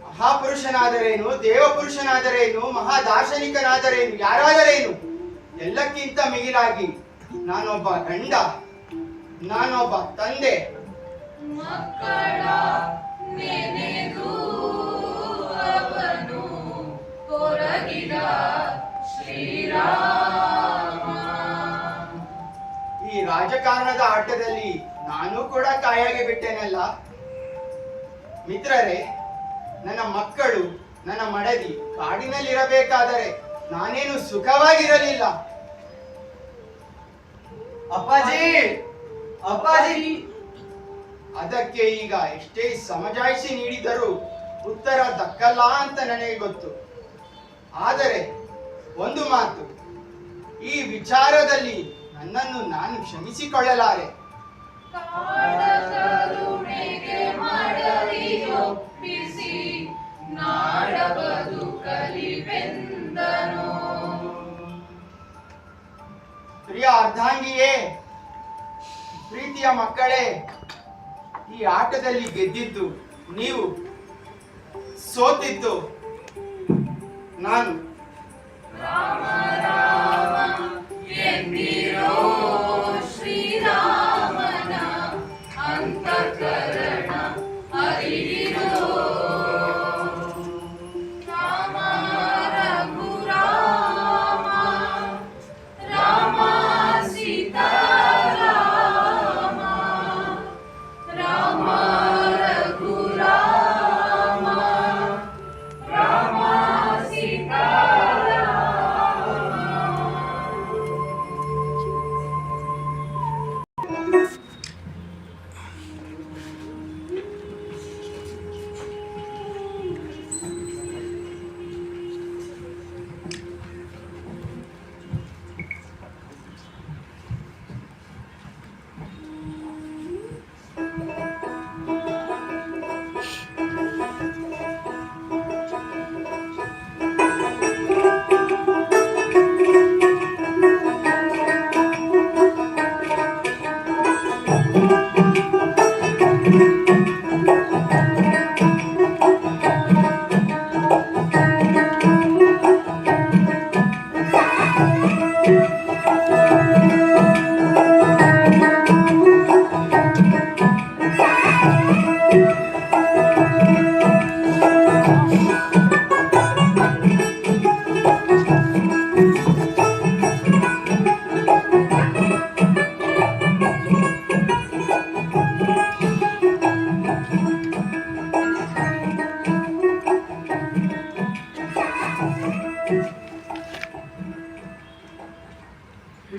ಮಹಾಪುರುಷನಾದರೇನು, ದೇವಪುರುಷನಾದರೇನು, ಮಹಾದಾರ್ಶನಿಕನಾದರೇನು, ಯಾರಾದರೇನು, ಎಲ್ಲಕ್ಕಿಂತ ಮಿಗಿಲಾಗಿ ನಾನೊಬ್ಬ ಗಂಡ, ನಾನೊಬ್ಬ ತಂದೆ. ಮಕ್ಕಳ ನೆನೆದು ಅವನು ಕೊರಗಿದ ಶ್ರೀರಾಮ. ಈ ರಾಜಕಾರಣದ ಆಟದಲ್ಲಿ ನಾನು ಕೂಡ ಕಾಯಾಗಿ ಬಿಟ್ಟೆನಲ್ಲ. ಮಿತ್ರರೇ, ನನ್ನ ಮಕ್ಕಳು, ನನ್ನ ಮಡದಿ ಕಾಡಿನಲ್ಲಿರಬೇಕಾದರೆ ನಾನೇನು ಸುಖವಾಗಿರಲಿಲ್ಲ. ಅಪ್ಪಾಜಿ, ಅಪ್ಪಾಜಿ. ಅದಕ್ಕೆ ಈಗ ಎಷ್ಟೇ ಸಮಜಾಯಿಷಿ ನೀಡಿದರೂ ಉತ್ತರ ದಕ್ಕಲ್ಲ ಅಂತ ನನಗೆ ಗೊತ್ತು. ಆದರೆ ಒಂದು ಮಾತು, ಈ ವಿಚಾರದಲ್ಲಿ ನನ್ನನ್ನು ನಾನು ಕ್ಷಮಿಸಿಕೊಳ್ಳಲಾರೆ. ಕಾಡಕರುಣೆಗೆ ಮಡದಿಯೊಪ್ಪಿಸಿ ನಾಡ ಬದುಕಲಿವೆಂದನು. ಪ್ರಿಯ ಅರ್ಧಾಂಗಿಯೇ, ಪ್ರೀತಿಯ ಮಕ್ಕಳೇ, ಈ ಆಟದಲ್ಲಿ ಗೆದ್ದಿದ್ದು ನೀವು, ಸೋತಿದ್ದು ನಾನು. ರಾಮ ರಾಮ ಎಂದಿರೋ ಶ್ರೀರಾಮನ ಅಂತಃಕರಣ ಅರಿಯಿರೋ. ರಾಮ ರಘುರಾಮ, ರಾಮ ಸೀತಾರಾಮ, ರಾಮ ರಘುರಾಮ, ರಾಮ ಸೀತಾರಾಮ.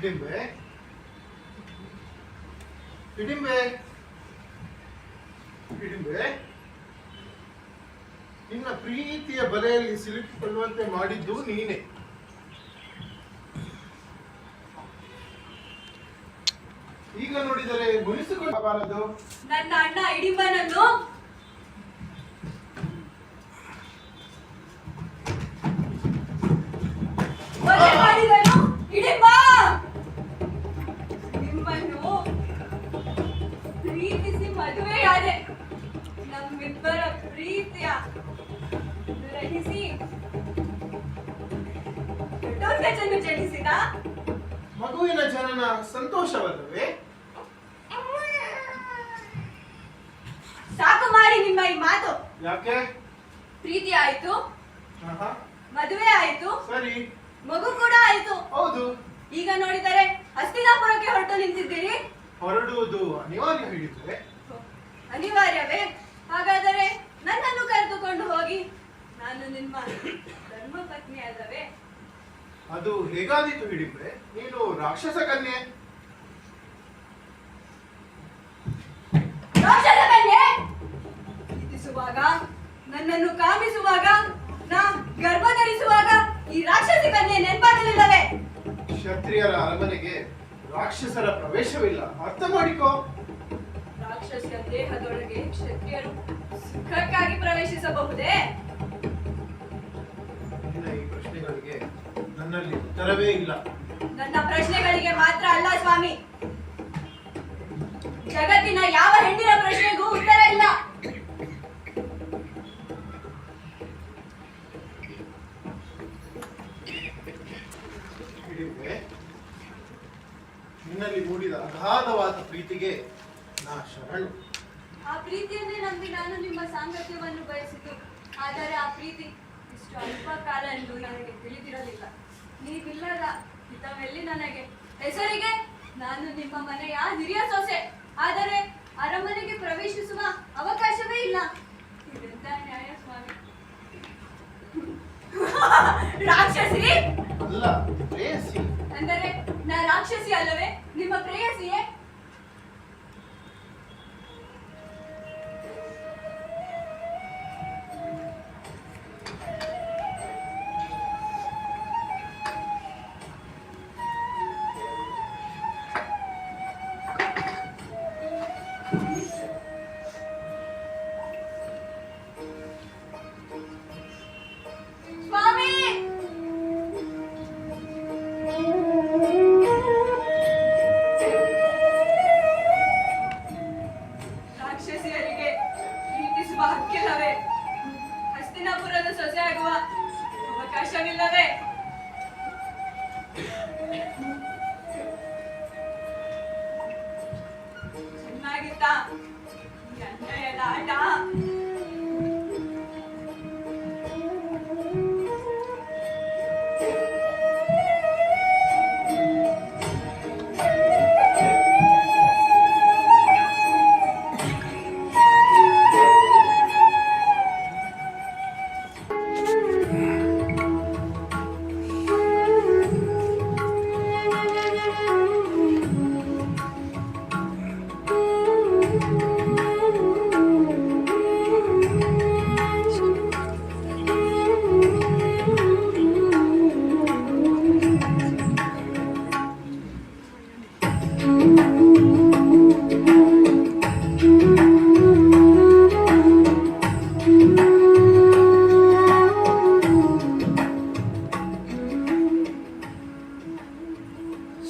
ಹಿಡಿಂಬೆ ಹಿಡಿಂಬೆ ಹಿಡಿಂಬೆ ನಿನ್ನ ಪ್ರೀತಿಯ ಬಲೆಯಲ್ಲಿ ಸಿಲುಕಿಕೊಳ್ಳುವಂತೆ ಮಾಡಿದ್ದು ನೀನೆ. ಈಗ ನೋಡಿದರೆ ಮುನಿಸಿಕೊಳ್ಳಬಾರದು. ನನ್ನ ಅಣ್ಣ ಹಿಡಿಂಬನನ್ನು ವಧೆ ಮಾಡಿದನು. ಹಿಡಿಂಬ ನಿಮ್ಮನ್ನು ಪ್ರೀತಿಸಿ ಮದುವೆಯಾದೆ. ನಮ್ಮಿಬ್ಬರ ಪ್ರೀತಿಯ ಗ್ರಹಿಸಿ ದೊಡ್ಡ ಜನಿಸಿದ ಮಗುವಿನ ಜನನ ಸಂತೋಷವಲ್ಲವೇ? ಸಾಕು ಮಾಡಿ ನಿಮ್ಮ ಈ ಮಾತು. ಯಾಕೆ? ಪ್ರೀತಿ ಆಯ್ತು, ಆಹಾ, ಮದುವೆ ಆಯ್ತು, ಸರಿ, ಮಗು ಕೂಡ ಆಯ್ತು. ಹೌದು. ಈಗ ನೋಡಿದರೆ ಹಸ್ತಿನಾಪುರಕ್ಕೆ ಹೊರಟು ನಿಂತಿದ್ದೀರಿ. ಹೊರಡುವುದು ಅನಿವಾರ್ಯ ಹಿಡಿದ್ರೆ. ಅನಿವಾರ್ಯವೇ? ಹಾಗಾದರೆ ನನ್ನನ್ನು ಕರೆದುಕೊಂಡು ಹೋಗಿ. ನಾನು ನಿಮ್ಮ ಧರ್ಮ ಪತ್ನಿ ಅಲ್ಲವೇ? ಅದು ಹೇಗಾದೀತು ಹಿಡಿದ್ರೆ? ನೀನು ರಾಕ್ಷಸ ಕನ್ಯೆ. ರಾಕ್ಷಸ ಕನ್ಯೆ ಪ್ರೀತಿಸುವಾಗ, ನನ್ನನ್ನು ಕಾಮಿಸುವಾಗ, ನಾ ಗರ್ಭ ಧರಿಸುವಾಗ ಈ ರಾಕ್ಷಸಿ ಕನ್ಯೆ ನೆನಪಾಗಲಿಲ್ಲವೇ? ಕ್ಷತ್ರಿಯರ ಅರಮನೆಗೆ ರಾಕ್ಷಸರ ಪ್ರವೇಶವಿಲ್ಲ, ಅರ್ಥ ಮಾಡಿಕೋ. ರಾಕ್ಷಸಿಯ ದೇಹದೊಳಗೆ ಕ್ಷತ್ರಿಯರು ಸುಖಕ್ಕಾಗಿ ಪ್ರವೇಶಿಸಬಹುದೇ? ನಿನ್ನ ಈ ಪ್ರಶ್ನೆಗಳಿಗೆ ನನ್ನಲ್ಲಿ ಉತ್ತರವೇ ಇಲ್ಲ. ನನ್ನ ಪ್ರಶ್ನೆಗಳಿಗೆ ಮಾತ್ರ ಅಲ್ಲ ಸ್ವಾಮಿ, ಜಗತ್ತಿನ ಯಾವ ಹೆಣ್ಣಿನ ಪ್ರಶ್ನೆಗೂ ಉತ್ತರ ಇಲ್ಲ. ಹಿಡಿದ್ರೆ ನಿನ್ನಲ್ಲಿ ಮೂಡಿದ ಅಗಾಧವಾದ ಪ್ರೀತಿಗೆ ನಾ ಶರಣು. ಆ ಪ್ರೀತಿಯನ್ನೇ ನಂಬಿ ನಾನು ನಿಮ್ಮ ಸಾಂಗತ್ಯವನ್ನು ಬಯಸಿದ್ದು. ಆದರೆ ಆ ಪ್ರೀತಿ ಇಷ್ಟು ಅಲ್ಪ ಕಾಲ ಎಂದು ನನಗೆ ತಿಳಿದಿರಲಿಲ್ಲ. ನೀವಿಲ್ಲದ ಹಿತವೆಲ್ಲಿ ನನಗೆ? ಹೆಸರಿಗೆ ನಾನು ನಿಮ್ಮ ಮನೆಯ ಹಿರಿಯ ಸೊಸೆ, ಆದರೆ ಅರಮನೆಗೆ ಪ್ರವೇಶಿಸುವ ಅವಕಾಶವೇ ಇಲ್ಲ. ಇದೆಂತ ನ್ಯಾಯ ಸ್ವಾಮಿ? ರಾಕ್ಷಸಿ ಅಲ್ಲ, ಪ್ರೇಯಸಿ. ಅಂದರೆ ನಾ ರಾಕ್ಷಸಿ ಅಲ್ಲವೇ? ನಿಮ್ಮ ಪ್ರೇಯಸಿಯೇ? ಸ್ವಾಮಿ, ರಾಕ್ಷಸಿಯರಿಗೆ ಪ್ರೀತಿಸುವ ಹಕ್ಕಿಲ್ಲವೇ? ಹಸ್ತಿನಾಪುರದ ಸೊಸೆಯಾಗುವ ಅವಕಾಶವಿಲ್ಲವೇ? ಚೆನ್ನಾಗಿತ್ತಾ ಈ ಅನ್ಯಾಯದ ಆಟ?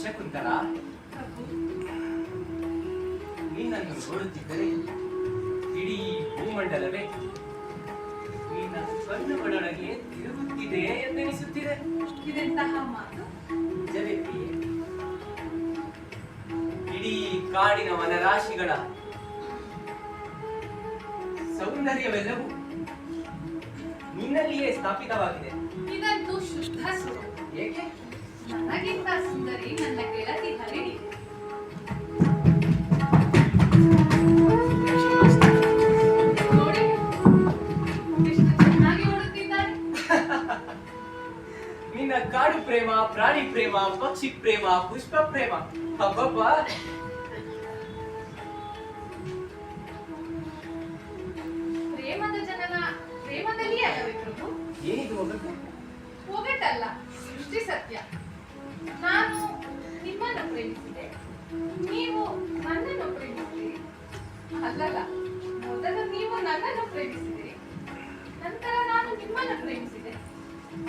ಶಕುಂತಲ, ನೀನನ್ನು ನೋಡುತ್ತಿದ್ದರೆ ಇಡೀ ಭೂಮಂಡಲವೇ ನಿನ್ನ ಕಣ್ಣುಗಳೊಳಗೆ ತಿರುಗುತ್ತಿದೆ ಎಂದೆನಿಸುತ್ತಿದೆ. ಇದೆಂತಹ ಮಾತು? ನಿಜವೇ ಪ್ರಿಯೆ? ಇಡೀ ಕಾಡಿನ ವನರಾಶಿಗಳ ಸೌಂದರ್ಯವೆಲ್ಲವೂ ನಿನ್ನಲ್ಲಿಯೇ ಸ್ಥಾಪಿತವಾಗಿದೆ. ಇದಂತೂ ಶುದ್ಧ ಸುಳ್ಳು. ಏಕೆ? ನನಗಿಂತ ಸುಂದರಿ ನನ್ನ ಗೆಳತಿ ಹರಿಣಿ. ನೋಡಿ, ಎಷ್ಟು ಚೆನ್ನಾಗಿ ಓಡುತ್ತಿದ್ದಾರೆ. ನಿನ್ನ ನಿನ್ನ ಕಾಡು ಪ್ರೇಮ, ಪ್ರಾಣಿ ಪ್ರೇಮ, ಪಕ್ಷಿ ಪ್ರೇಮ, ಪುಷ್ಪ ಪ್ರೇಮ. ಹಬ್ಬಬ್ಬ. ಪ್ರೇಮದ ಜನನ ಪ್ರೇಮದಲ್ಲಿ ಅಲ್ಲವೇ ಪ್ರಭು? ಏನಿದು ಒಗಟು? ಒಗಟಲ್ಲ, ಸೃಷ್ಟಿ ಸತ್ಯ. ನಾನು ನಿಮ್ಮನ್ನು ಪ್ರೇಮಿಸಿದೆ, ನೀವು ನನ್ನನ್ನು ಪ್ರೇಮಿಸಿದಿರಿ. ಅಲ್ಲಲ್ಲ, ಮೊದಲು ನೀವು ನನ್ನನ್ನು ಪ್ರೇಮಿಸಿದಿರಿ, ನಂತರ ನಾನು ನಿಮ್ಮನ್ನು ಪ್ರೇಮಿಸಿದೆ.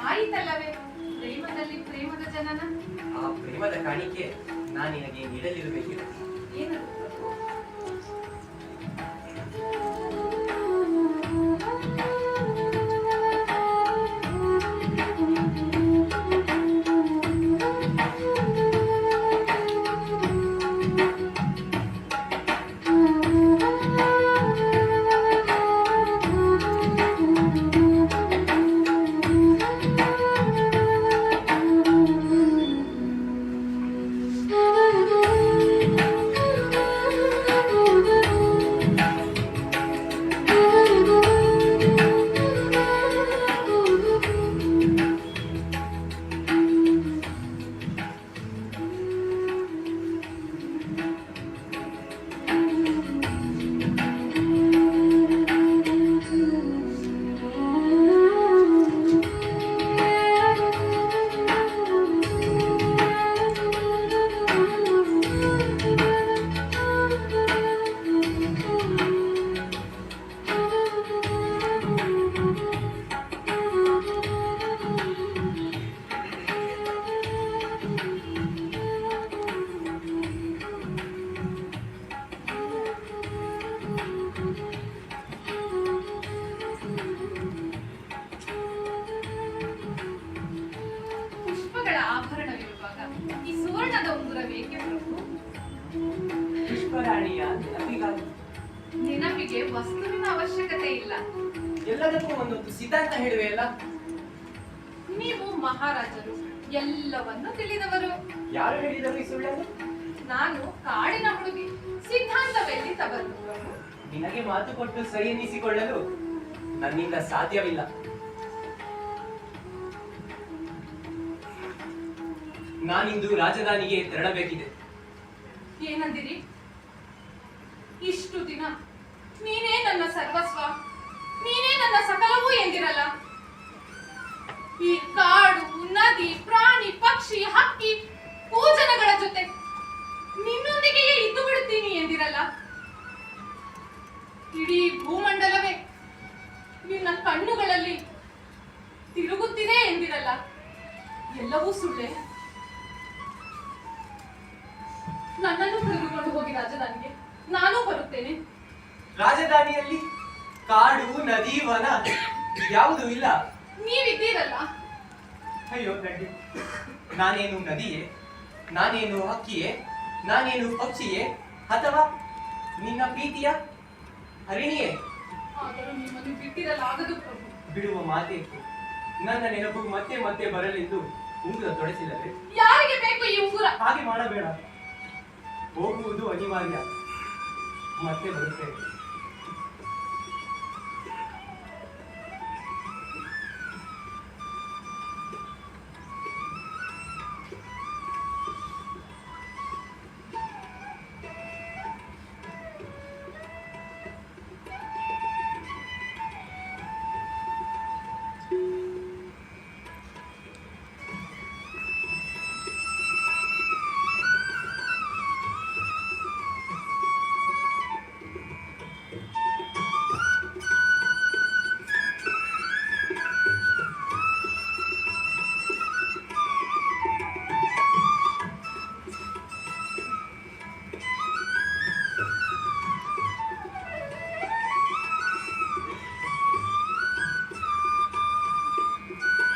ಆಯಿತಲ್ಲವೇ ಪ್ರೇಮದಲ್ಲಿ ಪ್ರೇಮದ ಜನನ? ಆ ಪ್ರೇಮದ ಕಾಣಿಕೆ ನಾನು ನಿನಗೆ ನೀಡಲಿರಬೇಕಿಲ್ಲ. ಏನದು ಪ್ರಭು? ಪುಷ್ಪಗಳ ಆಭರಣವಿರುವಾಗ ಈ ಸುವರ್ಣದ ಉಂಗುರವೇಕೆ ಪ್ರಭು? ಪುಷ್ಪರಾಣಿಯ ನೆನಪಿಗಾಗಿ. ನೆನಪಿಗೆ ವಸ್ತುವಿನ ಅವಶ್ಯಕತೆ ಇಲ್ಲ. ಎಲ್ಲದಕ್ಕೂ ಒಂದೊಂದು ಸಿದ್ಧಾಂತ ಹೇಳುವೆಯಲ್ಲ. ನೀವು ಮಹಾರಾಜರು, ಎಲ್ಲವನ್ನು ತಿಳಿದವರು. ಯಾರು ಹೇಳಿದರು ಈ ಸುಳ್ಳನ್ನು? ನಾನು ಕಾಡಿನ ಹುಡುಗಿ, ಸಿದ್ಧಾಂತವೆಲ್ಲಿಂದ ಬಂತು ಪ್ರಭು? ನಿನಗೆ ಮಾತು ಕೊಟ್ಟು ಸರಿ ಎನ್ನಿಸಿಕೊಳ್ಳಲು ನನ್ನಿಂದ ಸಾಧ್ಯವಿಲ್ಲ. ನಾನಿಂದು ರಾಜಧಾನಿಗೆ ತೆರಳಬೇಕಿದೆ. ಏನಂದಿರಿ? ಇಷ್ಟು ದಿನ ನೀನೇ ನನ್ನ ಸರ್ವಸ್ವ, ನೀನೇ ನನ್ನ ಸಕಲವೂ ಎಂದಿರಲ್ಲ. ಈ ಕಾಡು, ನದಿ, ಪ್ರಾಣಿ, ಪಕ್ಷಿ, ಹಕ್ಕಿ, ಭೂಜನಗಳ ಜೊತೆ ನಿನ್ನೊಂದಿಗೆಯೇ ಇದ್ದು ಬಿಡುತ್ತೀನಿ ಎಂದಿರಲ್ಲ. ಇಡೀ ಭೂಮಂಡಲವೇ ನಿನ್ನ ಕಣ್ಣುಗಳಲ್ಲಿ ತಿರುಗುತ್ತಿದೆ ಎಂದಿರಲ್ಲ. ಎಲ್ಲವೂ ಸುಳ್ಳೆ. ನನ್ನನ್ನು ಕರೆದುಕೊಂಡು ಹೋಗಿ ರಾಜಧಾನಿಗೆ, ನಾನೂ ಬರುತ್ತೇನೆ. ರಾಜಧಾನಿಯಲ್ಲಿ ಕಾಡು, ನದಿ, ವನ ಯಾವುದೂ ಇಲ್ಲ. ನೀವಿದ್ದೀರಲ್ಲ. ಅಯ್ಯೋ ಗಡ್ಡಿ, ನಾನೇನು ನದಿಯೇ? ನಾನೇನು ಹಕ್ಕಿಯೇ? ನಾನೇನು ಪಕ್ಷಿಯೇ? ಅಥವಾ ನಿನ್ನ ಪ್ರೀತಿಯ ಹರಿಣಿಯೇ? ಆದರೂ ನಿಮ್ಮನ್ನು ಬಿಟ್ಟಿರಲಾಗದು ಪ್ರಭು. ಬಿಡುವ ಮಾತೇ. ನನ್ನ ನೆನಪು ಮತ್ತೆ ಮತ್ತೆ ಬರಲೆಂದು ಉಂಗುರ ತೊಡಸಿಲ್ಲವೇ? ಯಾರಿಗೆ ಬೇಕು ಈ ಉಂಗುರ? ಹಾಗೆ ಮಾಡಬೇಡ. ಹೋಗುವುದು ಅನಿವಾರ್ಯ, ಮತ್ತೆ ಬರುತ್ತೇನೆ.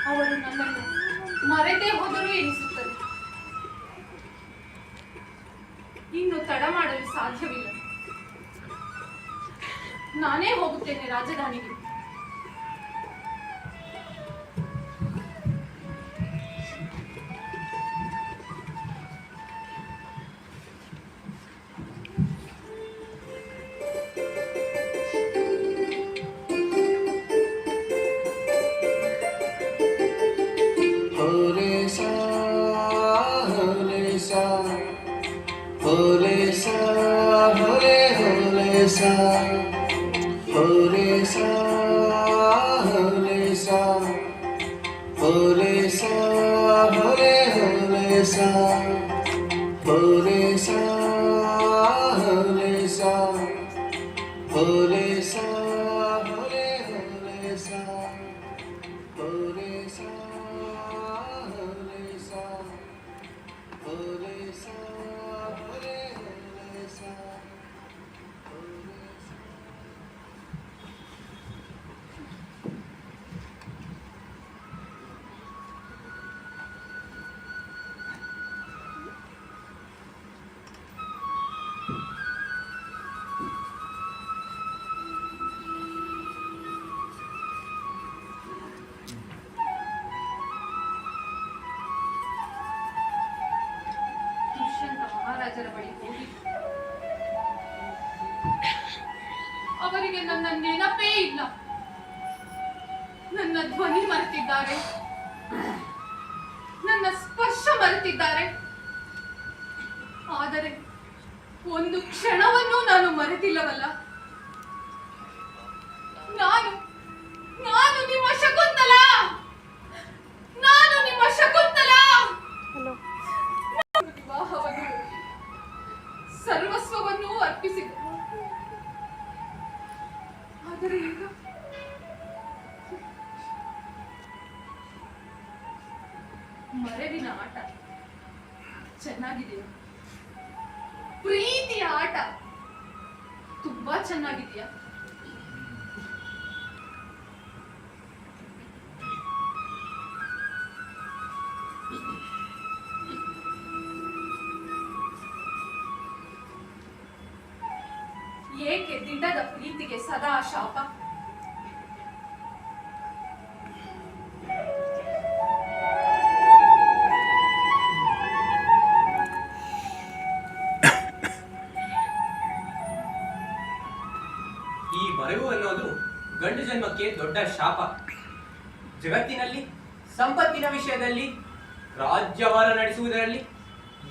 ಅವರು ನನ್ನನ್ನು ಮರೆತೇ ಹೋದರೂ ಎನಿಸುತ್ತದೆ. ಇನ್ನು ತಡ ಮಾಡಲು ಸಾಧ್ಯವಿಲ್ಲ. ನಾನೇ ಹೋಗುತ್ತೇನೆ ರಾಜಧಾನಿಗೆ. ಓರೆ सा होले सा होले सा होले सा होले होले सा होले सा होले सा होले सा होले होले सा होले सा होले सा होले सा होले होले सा ದುಷ್ಯಂತ ಮಹಾರಾಜರ ಬಳಿ ಹೋಗಿ ಅವರಿಗೆ ನನ್ನ ನೆನಪೇ ಇಲ್ಲ, ನನ್ನ ಧ್ವನಿ ಮರೆತಿದ್ದಾರೆ, ನನ್ನ ಸ್ಪರ್ಶ ಮರೆತಿದ್ದಾರೆ. ಆದರೆ ಒಂದು ಕ್ಷಣವನ್ನೂ ನಾನು ಮರೆತಿಲ್ಲವಲ್ಲ. ನಾನು ನಾನು ನಿಮ್ಮ ಶಕುಂತಲ, ನಾನು ನಿಮ್ಮ ಶಕುಂತಲ. ವಿವಾಹವನ್ನು ಸರ್ವಸ್ವವನ್ನು ಅರ್ಪಿಸಿದೆ. ಆದರೆ ಈಗ ಮರೆವಿನ ಆಟ ಚೆನ್ನಾಗಿದೆಯಾ? ಪ್ರೀತಿಯ ಆಟ ತುಂಬಾ ಚೆನ್ನಾಗಿದೆಯಾ? ಏಕೆ ದಿಡದ ಪ್ರೀತಿಗೆ ಸದಾ ಶಾಪ? ಈ ಬರವು ಅನ್ನೋದು ಗಂಡು ಜನ್ಮಕ್ಕೆ ದೊಡ್ಡ ಶಾಪ. ಜಗತ್ತಿನಲ್ಲಿ ಸಂಪತ್ತಿನ ವಿಷಯದಲ್ಲಿ, ರಾಜ್ಯಭಾರ ನಡೆಸುವುದರಲ್ಲಿ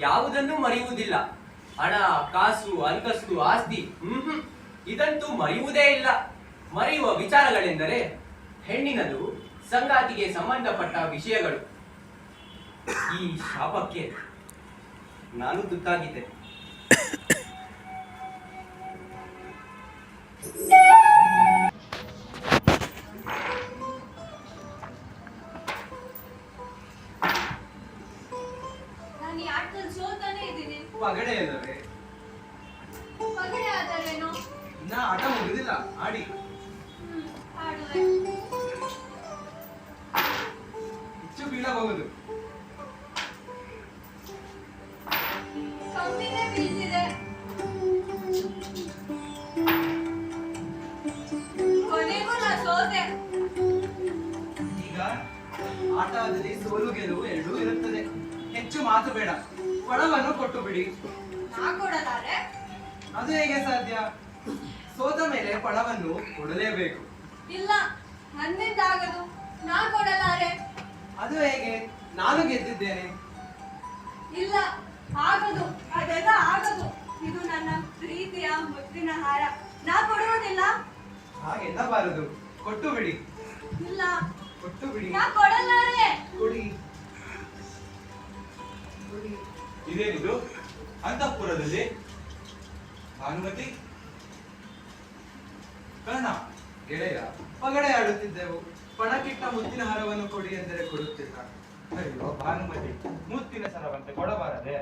ಯಾವುದನ್ನೂ ಮರೆಯುವುದಿಲ್ಲ. ಹಣ, ಕಾಸು, ಅಂತಸ್ತು, ಆಸ್ತಿ ಇದಂತೂ ಮರೆಯುವುದೇ ಇಲ್ಲ. ಮರೆಯುವ ವಿಚಾರಗಳೆಂದರೆ ಹೆಣ್ಣಿನದು ಸಂಗಾತಿಗೆ ಸಂಬಂಧಪಟ್ಟ ವಿಷಯಗಳು. ಈ ಶಾಪಕ್ಕೆ ನಾನು ತುತ್ತಾಗಿದ್ದೆ. ನಾನು ಈ ಆಟದಲ್ಲಿ ಸೋತಾನೆ ಇದ್ದೀನಿ. ಪಗಡೆ ಇಲ್ಲವೇ? ಪಗಡೆ ಆದರೇನು? ಇನ್ನ ಆಟ ಮುಗಿದಿಲ್ಲ, ಆಡಿ. ಆಡುವೆ. ಹೆಚ್ಚು ಬೀಳಬಹುದು. ಕಮ್ಮಿನೇ ಬೀಳ್ತಿದೆ. ಕೊನೆಗೂ ನಾ ಸೋತೆ. ಈಗ ಆಟದಲ್ಲಿ ಸೋಲು ಗೆಲುವು ಎರಡೂ ಇರುತ್ತದೆ. ಹೆಚ್ಚು ಮಾತು ಬೇಡ, ಪಣವನ್ನು ಕೊಟ್ಟು ಬಿಡಿ. ನಾ ಕೊಡಲಾರೆ. ಅದು ಹೇಗೆ ಸಾಧ್ಯ? ಸೋತ ಮೇಲೆ ಪಣವನ್ನು ಕೊಡಲೇಬೇಕು. ಇಲ್ಲ, ನನ್ನಿಂದ ಆಗದು. ನಾ ಕೊಡಲಾರೆ. ಅದು ಹೇಗೆ? ನಾನು ಗೆದ್ದಿದ್ದೇನೆ. ಇಲ್ಲ, ಆಗದು. ಅದೆಲ್ಲ ಆಗದು. ಇದು ನನ್ನ ಪ್ರೀತಿಯ ಮುತ್ತಿನ ಹಾರ. ನಾ ಕೊಡುವುದಿಲ್ಲ. ಹಾಗೆನ್ನಬಾರದು. ಕೊಟ್ಟು ಬಿಡಿ. ಇಲ್ಲ, ಕೊಟ್ಟು ಬಿಡಿ. ನಾ ಕೊಡಲಾರೆ. ಕೊಡಿ. ಇದೇನಿದು ಅಂತಃಪುರದಲ್ಲಿ? ಭಾನುಮತಿ, ಕರ್ಣ, ಗೆಳೆಯ, ಪಗಡೆ ಆಡುತ್ತಿದ್ದೆವು. ಪಣಕ್ಕಿಟ್ಟ ಮುತ್ತಿನ ಹಾರವನ್ನು ಕೊಡಿ ಎಂದರೆ ಕೊಡುತ್ತಿಲ್ಲ. ಅಯ್ಯೋ ಭಾನುಮತಿ, ಮುತ್ತಿನ ಸರವಂತೆ ಕೊಡಬಾರದೆ?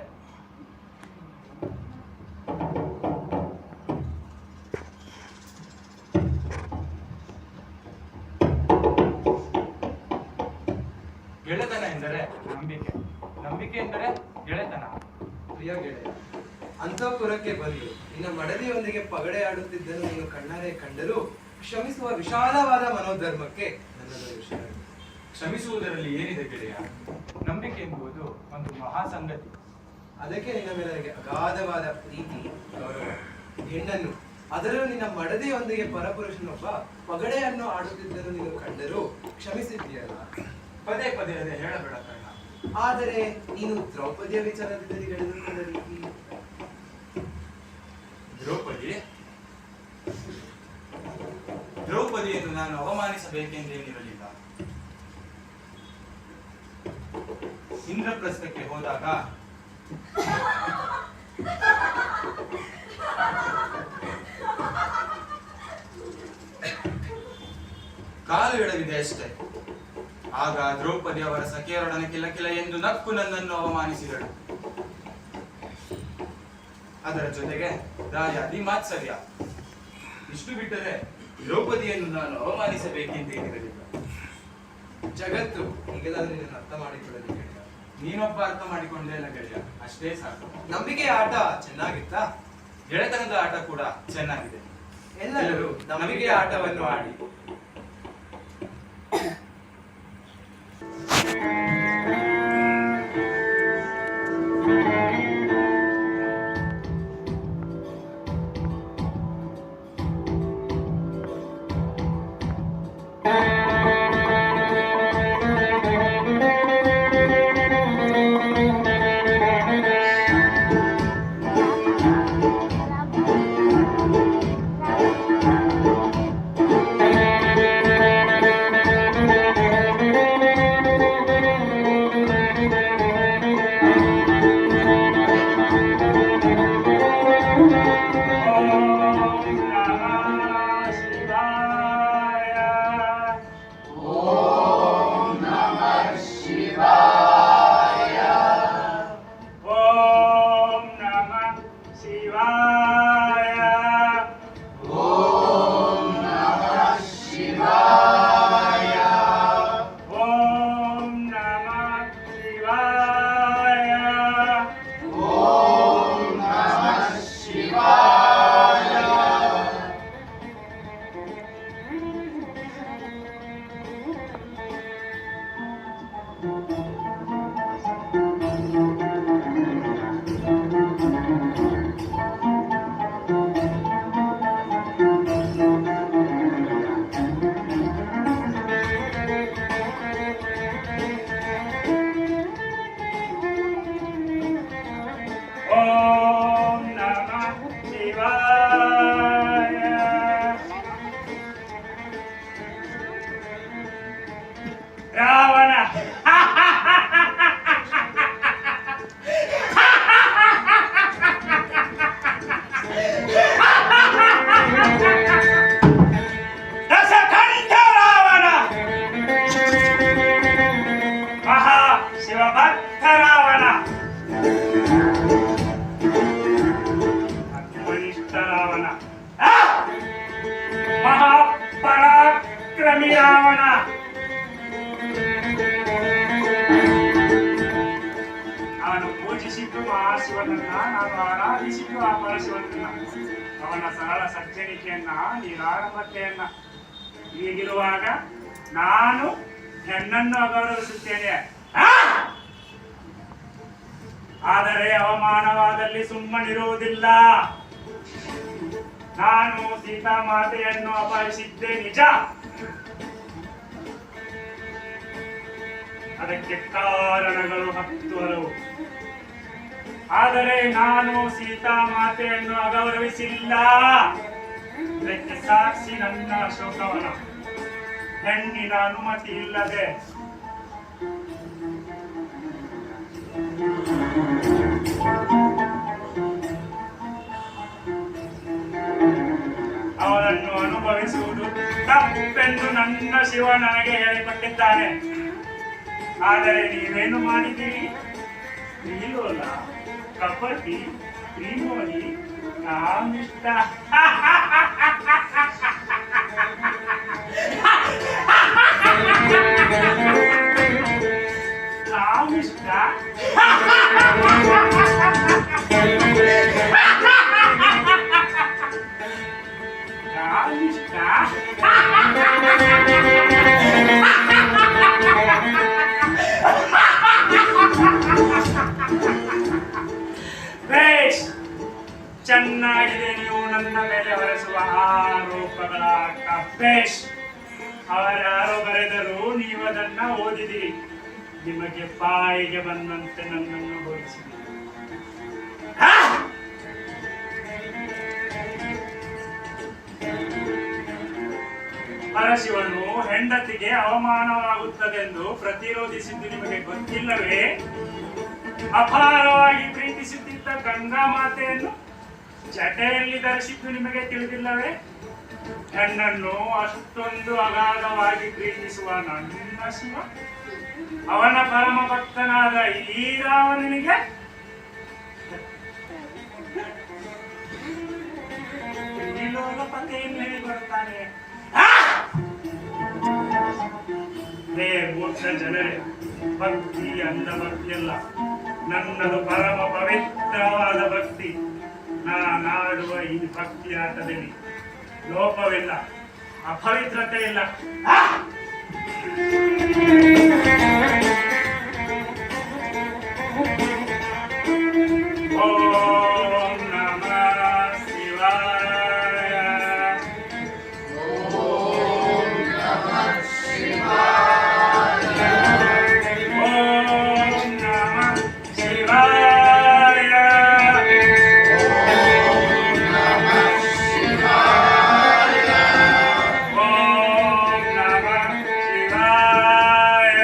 ಗೆಳೆತನ ಎಂದರೆ ನಂಬಿಕೆ, ನಂಬಿಕೆ ಎಂದರೆ ಗೆಳೆತನ. ಪ್ರಿಯ ಗೆಳೆಯ, ಅಂತಃಪುರಕ್ಕೆ ಬಂದು ನಿನ್ನ ಮಡದಿಯೊಂದಿಗೆ ಪಗಡೆ ಆಡುತ್ತಿದ್ದನ್ನು ನೀನು ಕಣ್ಣಾರೆ ಕಂಡರೂ ಕ್ಷಮಿಸುವ ವಿಶಾಲವಾದ ಮನೋಧರ್ಮಕ್ಕೆ ನನ್ನದು ವಿಷಯ. ಕ್ಷಮಿಸುವುದರಲ್ಲಿ ಏನಿದೆ ಗೆಳೆಯ? ನಂಬಿಕೆ ಎಂಬುದು ಒಂದು ಮಹಾ ಸಂಗತಿ. ಅದಕ್ಕೆ ನಿನ್ನ ಮೇಲೆ ನನಗೆ ಅಗಾಧವಾದ ಪ್ರೀತಿ, ಗೌರವ. ಹೆಣ್ಣನ್ನು, ಅದರಲ್ಲೂ ನಿನ್ನ ಮಡದಿಯೊಂದಿಗೆ ಪರಪುರುಷನೊಬ್ಬ ಪಗಡೆಯನ್ನು ಆಡುತ್ತಿದ್ದನ್ನು ನೀನು ಕಂಡರೂ ಕ್ಷಮಿಸಿದ್ದೀಯಲ್ಲ. ಪದೇ ಪದೇ ಅದೇ ಹೇಳಬೇಡ ಕರ್ಣ. ಆದರೆ ನೀನು ದ್ರೌಪದಿಯ ವಿಚಾರದಲ್ಲಿ ನಡೆದುಕೊಂಡ ರೀತಿ. ದ್ರೌಪದಿ ನಾನು ಅವಮಾನಿಸಬೇಕೆಂದೇನಿರಲಿಲ್ಲ. ಇಂದ್ರಪ್ರಸ್ಥಕ್ಕೆ ಹೋದಾಗ ಕಾಲು ಎಡವಿದೆ ಅಷ್ಟೇ. ಆಗ ದ್ರೌಪದಿ ಅವರ ಸಖಿಯರೊಡನೆ ಕಿಲಕಿಲ ಎಂದು ನಕ್ಕು ನನ್ನನ್ನು ಅವಮಾನಿಸಿದಳು. ಅದರ ಜೊತೆಗೆ ರಾಜಾದಿ ಮಾತ್ಸರ್ಯ. ಇಷ್ಟು ಬಿಟ್ಟರೆ ದ್ರೌಪದಿಯನ್ನು ನಾನು ಅವಮಾನಿಸಬೇಕೆಂದೇನಿರಲಿಲ್ಲ. ಜಗತ್ತು ಈಗಲಾದ್ರೂ ನಿನ್ನನ್ನು ಅರ್ಥ ಮಾಡಿಕೊಳ್ಳಲಿ ಗೆಳೆಯ. ನೀನೊಬ್ಬ ಅರ್ಥ ಮಾಡಿಕೊಂಡೇ ಅಲ್ಲ ಗೆಳೆಯ, ಅಷ್ಟೇ ಸಾಕು. ನಂಬಿಕೆ ಆಟ ಚೆನ್ನಾಗಿತ್ತಾ? ಗೆಳೆತನದ ಆಟ ಕೂಡ ಚೆನ್ನಾಗಿದೆ. ಎಲ್ಲರೂ ನಂಬಿಕೆ ಆಟವನ್ನು ಆಡಿ. ರಾವಣ ದಶಕಂಠ ರಾವಣ, ಮಹಾ ಶಿವಭಕ್ತ ರಾವಣ, ಅತ್ಮನಿಷ್ಠ ರಾವಣ, ಮಹಾಪರಾಕ್ರಮಿ ರಾವಣ, ನಾನು ಪೂಜಿಸಿದ್ದು ಮಹಾಶಿವನನ್ನ, ನಾನು ಆರಾಧಿಸಿದ್ದು ಆ ಪರಶಿವನನ್ನ, ಅವನ ಸರಳ ಸಜ್ಜನಿಕೆಯನ್ನ, ನಿರಾಳಮತೆಯನ್ನ. ಹೀಗಿರುವಾಗ ನಾನು ಹೆಣ್ಣನ್ನು ಅಗೌರವಿಸುತ್ತೇನೆ. ಆದರೆ ಅವಮಾನವಾದಲ್ಲಿ ಸುಮ್ಮನಿರುವುದಿಲ್ಲ. ನಾನು ಸೀತಾಮಾತೆಯನ್ನು ಅಪಹರಿಸಿದ್ದೆ ನಿಜ. ಅದಕ್ಕೆ ಕಾರಣಗಳು 10 ಹಲವು. ಆದರೆ ನಾನು ಸೀತಾಮಾತೆಯನ್ನು ಅಗೌರವಿಸಿಲ್ಲ. ಇದಕ್ಕೆ ಸಾಕ್ಷಿ ನನ್ನ ಅಶೋಕವನ. ಹೆಣ್ಣಿನ ಅನುಮತಿ ಇಲ್ಲದೆ ಅವಳನ್ನು ಅನುಭವಿಸುವುದು ತಪ್ಪೆಂದು ನನ್ನ ಶಿವ ನನಗೆ ಹೇಳಿಕೊಟ್ಟಿದ್ದಾನೆ. ಆದರೆ ನೀವೇನು ಮಾಡಿದ್ದೀರಿ? ನೀಲೋಲ, ಕಪಟಿ, ತ್ರಿಮೋಹಿ, ಕಾಮಿಷ್ಟ. ಕಾಮಿಷ್ಟ ಬೇಷ್, ಚೆನ್ನಾಗಿದೆ ನೀವು ನನ್ನ ಮೇಲೆ ಹೊರಿಸುವ ಆರೋಪಗಳ ಬೇಷ್. ಅವರ್ಯಾರೋ ಬರೆದರೂ ನೀವು ಅದನ್ನ ಓದಿದಿರಿ. ನಿಮಗೆ ಬಾಯಿಗೆ ಬಂದಂತೆ ನನ್ನನ್ನು ಹೋಲಿಸಿದಿರಿ. ಪರಶಿವನು ಹೆಂಡತಿಗೆ ಅವಮಾನವಾಗುತ್ತದೆಂದು ಪ್ರತಿರೋಧಿಸಿದ್ದು ನಿಮಗೆ ಗೊತ್ತಿಲ್ಲವೇ? ಅಪಾರವಾಗಿ ಪ್ರೀತಿಸುತ್ತಿದ್ದ ಗಂಗಾ ಮಾತೆಯನ್ನು ಜಟೆಯಲ್ಲಿ ಧರಿಸಿದ್ದು ನಿಮಗೆ ತಿಳಿದಿಲ್ಲವೇ? ಹೆಣ್ಣನ್ನು ಅಷ್ಟೊಂದು ಅಗಾಧವಾಗಿ ಪ್ರೀತಿಸುವ ನನ್ನ ಶಿವ ಅವನ ಪರಮ ಭಕ್ತನಾದ ಈ ರಾವಣನಿಗೆ ಪತಿಯಲ್ಲಿ ಬರುತ್ತಾನೆ. ಹೇ ಮೂರ್ಖ ಜನರೇ, ಭಕ್ತಿ ಅಂದ ಭಕ್ತಿಯಲ್ಲ, ನನ್ನದು ಪರಮ ಪವಿತ್ರವಾದ ಭಕ್ತಿ. ನಾಡುವ ಈ ಭಕ್ತಿ ಆಟದಲ್ಲಿ ಲೋಪವಿಲ್ಲ, ಅಪವಿತ್ರತೆ ಇಲ್ಲ. ಓಂ ನಮಃ ಶಿವಾಯ. ಓಂ ನಮಃ ಶಿವಾಯ. ಓಂ ನಮಃ ಶಿವಾಯ. ಓಂ ನಮಃ ಶಿವಾಯ. ಓಂ ನಮಃ ಶಿವಾಯ.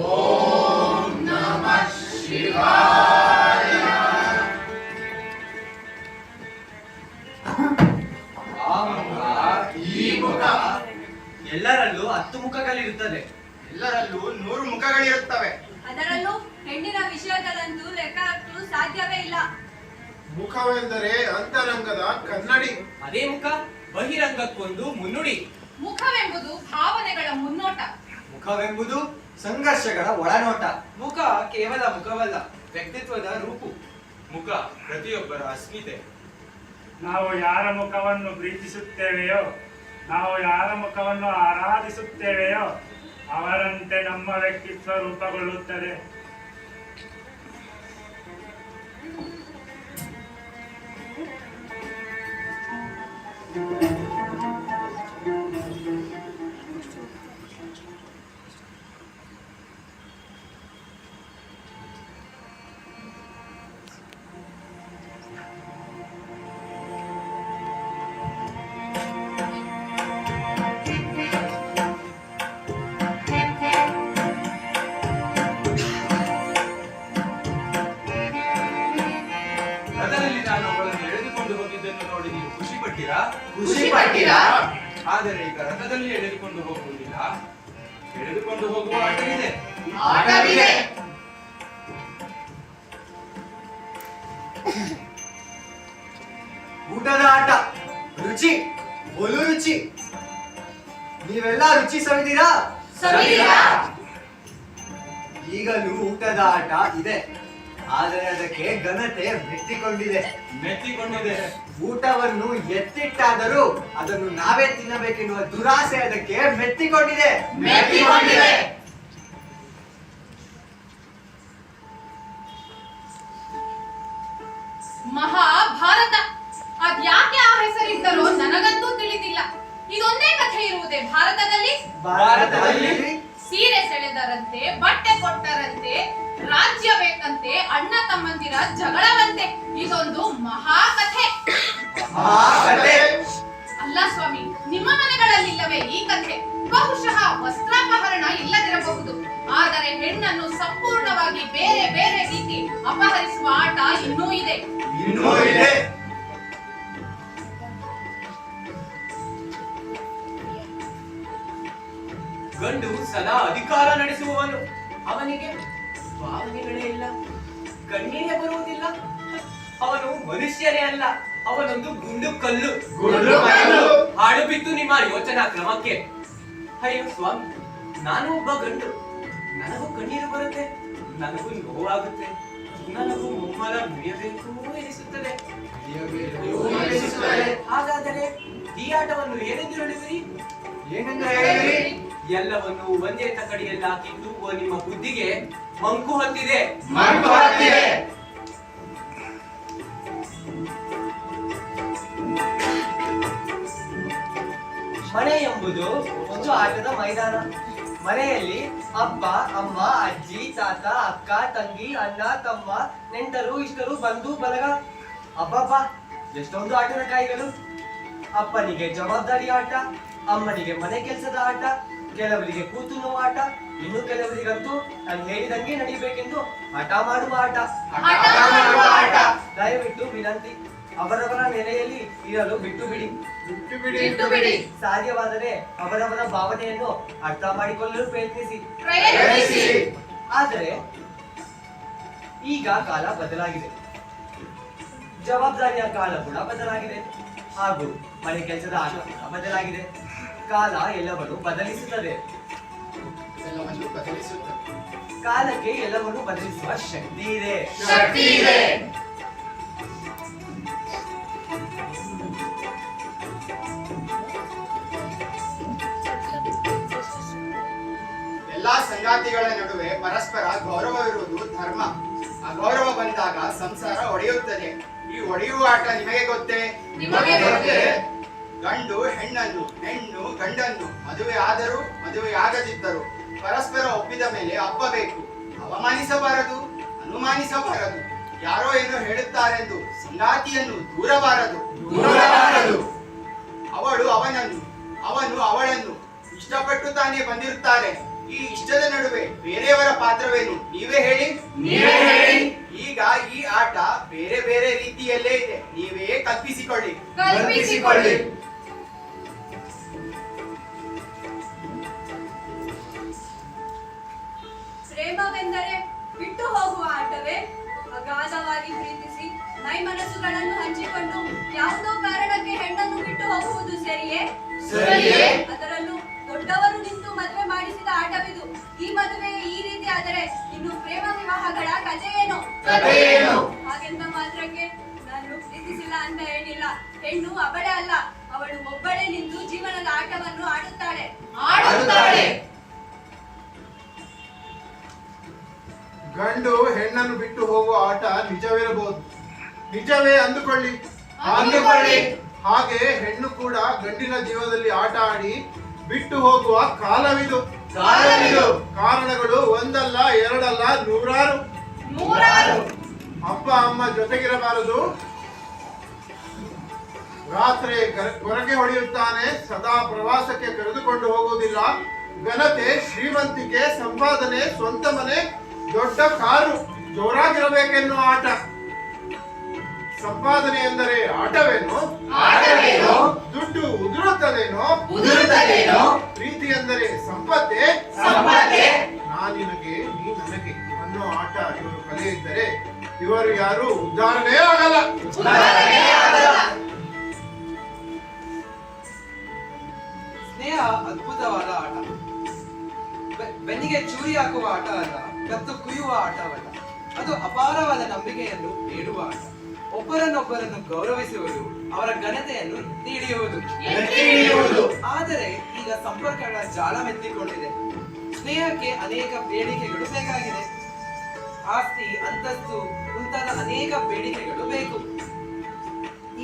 ಓಂ ನಮಃ ಶಿವಾಯ. ಆ ಮುಖ, ಈ ಮುಖ, ಎಲ್ಲರಲ್ಲೂ 10 ಮುಖಗಳಿರುತ್ತದೆ. ಎಲ್ಲರಲ್ಲೂ 100 ಮುಖಗಳಿರುತ್ತವೆ. ಅದರಲ್ಲೂ ಹೆಣ್ಣಿನ ವಿಷಯದಲ್ಲಂತೂ ಲೆಕ್ಕ ಹಾಕಲು ಸಾಧ್ಯವೇ ಇಲ್ಲ. ಮುಖವೆಂದರೆ ಅಂತರಂಗದ ಕನ್ನಡಿ. ಅದೇ ಮುಖ ಬಹಿರಂಗಕ್ಕೊಂದು ಮುನ್ನುಡಿ. ಮುಖವೆಂಬುದು ಭಾವನೆಗಳ ಮುನ್ನೋಟ. ಮುಖವೆಂಬುದು ಸಂಘರ್ಷಗಳ ಒಳನೋಟ. ಮುಖ ಕೇವಲ ಮುಖವಲ್ಲ, ವ್ಯಕ್ತಿತ್ವದ ರೂಪು. ಮುಖ ಪ್ರತಿಯೊಬ್ಬರ ಅಸ್ಮಿತೆ. ನಾವು ಯಾರ ಮುಖವನ್ನು ಪ್ರೀತಿಸುತ್ತೇವೆಯೋ, ನಾವು ಯಾರ ಮುಖವನ್ನು ಆರಾಧಿಸುತ್ತೇವೆಯೋ ಅವರಂತೆ ನಮ್ಮ ವ್ಯಕ್ತಿತ್ವ ರೂಪುಗೊಳ್ಳುತ್ತದೆ. ರಥದಲ್ಲಿ ನಾನು ಅವಳನ್ನು ಎಳೆದುಕೊಂಡು ಹೋಗಿದ್ದನ್ನು ನೋಡಿ ನೀವು ಖುಷಿ ಪಟ್ಟಿರಾ? ಖುಷಿ ಪಟ್ಟಿರಾ? ಆದರೆ ಈಗ ರಥದಲ್ಲಿ ಎಳೆದುಕೊಂಡು ಹೋಗುವುದಿಲ್ಲ, ಎಳೆದುಕೊಂಡು ಹೋಗುವ ಆಟವಿದೆ. ಆಟವಿದೆ. ಊಟದ ಆಟ, ರುಚಿ, ಒಲು ರುಚಿ. ನೀವೆಲ್ಲ ರುಚಿ ಸವಿದಿರಾ? ಸವಿದಿರಾ? ಈಗಲೂ ಊಟದ ಆಟ ಇದೆ, ಆದರೆ ಅದಕ್ಕೆ ಘನತೆ ಮೆಟ್ಟಿಕೊಂಡಿದೆ. ಮೆಚ್ಚಿಕೊಂಡಿದೆ. ಊಟವನ್ನು ಎತ್ತಿಟ್ಟಾದರೂ ಅದನ್ನು ನಾವೇ ತಿನ್ನಬೇಕೆನ್ನುವ ದುರಾಸೆ ಅದಕ್ಕೆ ಮೆಟ್ಟಿಕೊಂಡಿದೆ. ಮೆಟ್ಟಿಕೊಂಡಿದೆ. ಮಹಾಭಾರತ ಅದ್ಯಾಕೆ ಆ ಹೆಸರಿಟ್ಟರೋ ನನಗಂತೂ ತಿಳಿದಿಲ್ಲ. ಇದೊಂದೇ ಕಥೆ ಇರುವುದೇ ಭಾರತದಲ್ಲಿ. ಭಾರತದಲ್ಲಿ ಸೀರೆ ಸೆಳೆದರಂತೆ, ಬಟ್ಟೆ ಕೊಟ್ಟರಂತೆ, ರಾಜ್ಯ ಬೇಕಂತೆ, ಅಣ್ಣ ತಮ್ಮಂದಿರ ಜಗಳವಂತೆ. ಇದೊಂದು ಮಹಾಕಥೆ. ಮಹಾಕಥೆ. ಅಲ್ಲ ಸ್ವಾಮಿ, ನಿಮ್ಮ ಮನೆಗಳಲ್ಲಿಲ್ಲವೇ ಈ ಕಥೆ? ಬಹುಶಃ ವಸ್ತ್ರಾಪಹರಣ ಇಲ್ಲದಿರಬಹುದು, ಆದರೆ ಹೆಣ್ಣನ್ನು ಸಂಪೂರ್ಣವಾಗಿ ಬೇರೆ ಬೇರೆ ರೀತಿ ಅಪಹರಿಸುವ ಆಟ ಇನ್ನೂ ಇದೆ. ಇನ್ನೂ ಇದೆ. ಗಂಡು ಸದಾ ಅಧಿಕಾರ ನಡೆಸುವವನು, ಅವನಿಗೆ ಭಾವನೆಗಳೇ ಇಲ್ಲ, ಕಣ್ಣೀರೇ ಬರುವುದಿಲ್ಲ. ಅವನು ಮನುಷ್ಯನೇ ಅಲ್ಲ, ಅವನೊಂದು ಗುಂಡು ಕಲ್ಲು. ಹಾಡು ಬಿತ್ತು ನಿಮ್ಮ ಯೋಚನಾ ಕ್ರಮಕ್ಕೆ. ಅಯ್ಯೋ ಸ್ವಾಮಿ, ನಾನು ಒಬ್ಬ ಗಂಡು, ನನಗೂ ಕಣ್ಣೀರು ಬರುತ್ತೆ, ನನಗೂ ನೋವಾಗುತ್ತೆ, ನನಗೂ ಮುಮ್ಮಲ ಮುರಿಯಬೇಕು ಎನಿಸುತ್ತದೆ. ಹಾಗಾದರೆ ಈ ಆಟವನ್ನು ಏನೆಂದು ಹೇಳುವಿರಿ? ಏನೆಂದು ಹೇಳಿರಿ? ಎಲ್ಲವನ್ನು ಒಂದೇ ತಕಡಿಯಲ್ಲಿ ಹಾಕಿ ತೂಗುವ ನಿಮ್ಮ ಬುದ್ಧಿಗೆ ಮಂಕು ಹತ್ತಿದೆ. ಮಂಕು ಹತ್ತಿದೆ. ಮನೆ ಎಂಬುದು ಒಂದು ಆಟದ ಮೈದಾನ. ಮನೆಯಲ್ಲಿ ಅಪ್ಪ, ಅಮ್ಮ, ಅಜ್ಜಿ, ತಾತ, ಅಕ್ಕ, ತಂಗಿ, ಅಣ್ಣ, ತಮ್ಮ, ನೆಂಟರು, ಇಷ್ಟರು, ಬಂಧು ಬಳಗ. ಅಬ್ಬಬ್ಬ, ಎಷ್ಟೊಂದು ಆಟದ ಕಾಯಿಗಳು. ಅಪ್ಪನಿಗೆ ಜವಾಬ್ದಾರಿ ಆಟ, ಅಮ್ಮನಿಗೆ ಮನೆ ಕೆಲಸದ ಆಟ, ಕೆಲವರಿಗೆ ಕೂತು ನೋವು ಆಟ, ಇನ್ನು ಕೆಲವರಿಗಂತೂ ನಾನು ಹೇಳಿದಂಗೆ ನಡೀಬೇಕೆಂದು ಹಠ ಮಾಡುವ ಆಟ. ದಯವಿಟ್ಟು ವಿನಂತಿ, ಅವರವರ ನೆಲೆಯಲ್ಲಿ ಇರಲು ಬಿಟ್ಟು ಬಿಡಿ. ಸಾಧ್ಯವಾದರೆ ಅವರವರ ಭಾವನೆಯನ್ನು ಅರ್ಥ ಮಾಡಿಕೊಳ್ಳಲು ಪ್ರಯತ್ನಿಸಿ. ಆದರೆ ಈಗ ಕಾಲ ಬದಲಾಗಿದೆ, ಜವಾಬ್ದಾರಿಯ ಕಾಲ ಕೂಡ ಬದಲಾಗಿದೆ, ಹಾಗೂ ಮನೆ ಕೆಲಸದ ಆಟ ಕೂಡ ಬದಲಾಗಿದೆ. ಕಾಲ ಎಲ್ಲವನ್ನು ಬದಲಿಸುತ್ತದೆ. ಕಾಲಕ್ಕೆ ಎಲ್ಲವನ್ನು ಬದಲಿಸುವ ಶಕ್ತಿ ಇದೆ. ಎಲ್ಲಾ ಸಂಗಾತಿಗಳ ನಡುವೆ ಪರಸ್ಪರ ಗೌರವವಿರುವುದು ಧರ್ಮ. ಅಗೌರವ ಬಂದಾಗ ಸಂಸಾರ ಒಡೆಯುತ್ತದೆ. ಈ ಒಡೆಯುವ ಆಟ ನಿಮಗೆ ಗೊತ್ತೇ? ಗಂಡು ಹೆಣ್ಣನ್ನು, ಹೆಣ್ಣು ಗಂಡನ್ನು ಮದುವೆ ಆದರೂ ಮದುವೆ ಆಗದಿದ್ದರೂ ಪರಸ್ಪರ ಒಪ್ಪಿದ ಮೇಲೆ ಅಪ್ಪಬೇಕು. ಅವಮಾನಿಸಬಾರದು, ಅನುಮಾನಿಸಬಾರದು. ಯಾರೋ ಏನೋ ಹೇಳುತ್ತಾರೆಂದು ಸಂಗಾತಿಯನ್ನು ದೂರಬಾರದು. ಅವಳು ಅವನನ್ನು, ಅವನು ಅವಳನ್ನು ಇಷ್ಟಪಟ್ಟು ತಾನೇ ಬಂದಿರುತ್ತಾರೆ. ಈ ಇಷ್ಟದ ನಡುವೆ ಬೇರೆಯವರ ಪಾತ್ರವೇನು? ನೀವೇ ಹೇಳಿ. ಈಗ ಈ ಆಟ ಬೇರೆ ಬೇರೆ ರೀತಿಯಲ್ಲೇ ಇದೆ. ನೀವೇ ಕಲ್ಪಿಸಿಕೊಳ್ಳಿ. ಪ್ರೇಮವೆಂದರೆ ಬಿಟ್ಟು ಹೋಗುವ ಆಟವೇ? ಅಗಾಧವಾಗಿ ಪ್ರೀತಿಸಿ ಮೈ ಮನಸ್ಸುಗಳನ್ನು ಹಂಚಿಕೊಂಡು ಯಾವುದೋ ಕಾರಣಕ್ಕೆ ಹೆಣ್ಣನ್ನು ಬಿಟ್ಟು ಹೋಗುವುದು ಸರಿಯೇ? ಅದರಲ್ಲೂ ದೊಡ್ಡವರು ನಿಂತು ಮದುವೆ ಮಾಡಿಸಿದ ಆಟವಿದು. ಈ ಮದುವೆ ಈ ರೀತಿ ಆದರೆ ಇನ್ನು ಪ್ರೇಮ ವಿವಾಹಗಳ ಕಥೆ ಏನು? ಹಾಗೆಂದ ಮಾತ್ರಕ್ಕೆ ನಾನು ಪ್ರೀತಿಸಿಲ್ಲ ಅಂತ ಹೇಳಿಲ್ಲ. ಹೆಣ್ಣು ಅವಳೇ ಅಲ್ಲ, ಅವಳು ಒಬ್ಬಳೇ ನಿಂತು ಜೀವನದ ಆಟವನ್ನು ಆಡುತ್ತಾಳೆ. ಗಂಡು ಹೆಣ್ಣನ್ನು ಬಿಟ್ಟು ಹೋಗುವ ಆಟ ನಿಜವಿರಬಹುದು, ನಿಜವೇ ಅಂದುಕೊಳ್ಳಿ. ಹಾಗೆ ಹೆಣ್ಣು ಕೂಡ ಗಂಡಿನ ಜೀವನದಲ್ಲಿ ಆಟ ಆಡಿ ಬಿಟ್ಟು ಹೋಗುವ ಕಾಲವಿದು. ಕಾರಣಗಳು ಒಂದಲ್ಲ ಎರಡಲ್ಲ, ನೂರಾರು. ಅಪ್ಪ ಅಮ್ಮ ಜೊತೆಗಿರಬಾರದು, ರಾತ್ರಿ ಹೊರಗೆ ಹೊಡೆಯುತ್ತಾನೆ, ಸದಾ ಪ್ರವಾಸಕ್ಕೆ ಕರೆದುಕೊಂಡು ಹೋಗುವುದಿಲ್ಲ. ಘನತೆ, ಶ್ರೀಮಂತಿಕೆ, ಸಂಪಾದನೆ, ಸ್ವಂತ ಮನೆ, ದೊಡ್ಡ ಕಾರು, ಜೋರಾಗಿರಬೇಕೆನ್ನುವ ಆಟ. ಸಂಪಾದನೆ ಎಂದರೆ ಆಟವೇನು? ದುಡ್ಡು ಉದುರುತ್ತದೇನೋ? ಪ್ರೀತಿ ಎಂದರೆ ಸಂಪತ್ತೇ? ನಾನಿನಗೆ ನೀ ನನಗೆ ಅನ್ನೋ ಆಟ ಇವರು ಕಲಿಯಿದ್ದರೆ ಇವರು ಯಾರು ಉದ್ಧಾರಣೆ ಆಗಲ್ಲ. ಸ್ನೇಹ ಅದ್ಭುತವಾದ ಆಟ. ಬೆನ್ನಿಗೆ ಚೂರಿ ಹಾಕುವ ಆಟ ಅಲ್ಲ, ಕತ್ತು ಕುಯ್ಯುವ ಆಟವಲ್ಲ. ಅದು ಅಪಾರವಾದ ನಂಬಿಕೆಯನ್ನು ನೀಡುವ ಆಟ. ಒಬ್ಬರನ್ನೊಬ್ಬರನ್ನು ಗೌರವಿಸುವುದು, ಅವರ ಘನತೆಯನ್ನು ಎತ್ತಿ ಹಿಡಿಯುವುದು. ಆದರೆ ಈಗ ಸಂಪರ್ಕಗಳ ಜಾಲ ಮೆತ್ತಿಕೊಂಡಿದೆ. ಸ್ನೇಹಕ್ಕೆ ಅನೇಕ ಬೇಡಿಕೆಗಳು ಬೇಕಾಗಿದೆ. ಆಸ್ತಿ, ಅಂತಸ್ತು ಮುಂತಾದ ಅನೇಕ ಬೇಡಿಕೆಗಳು ಬೇಕು.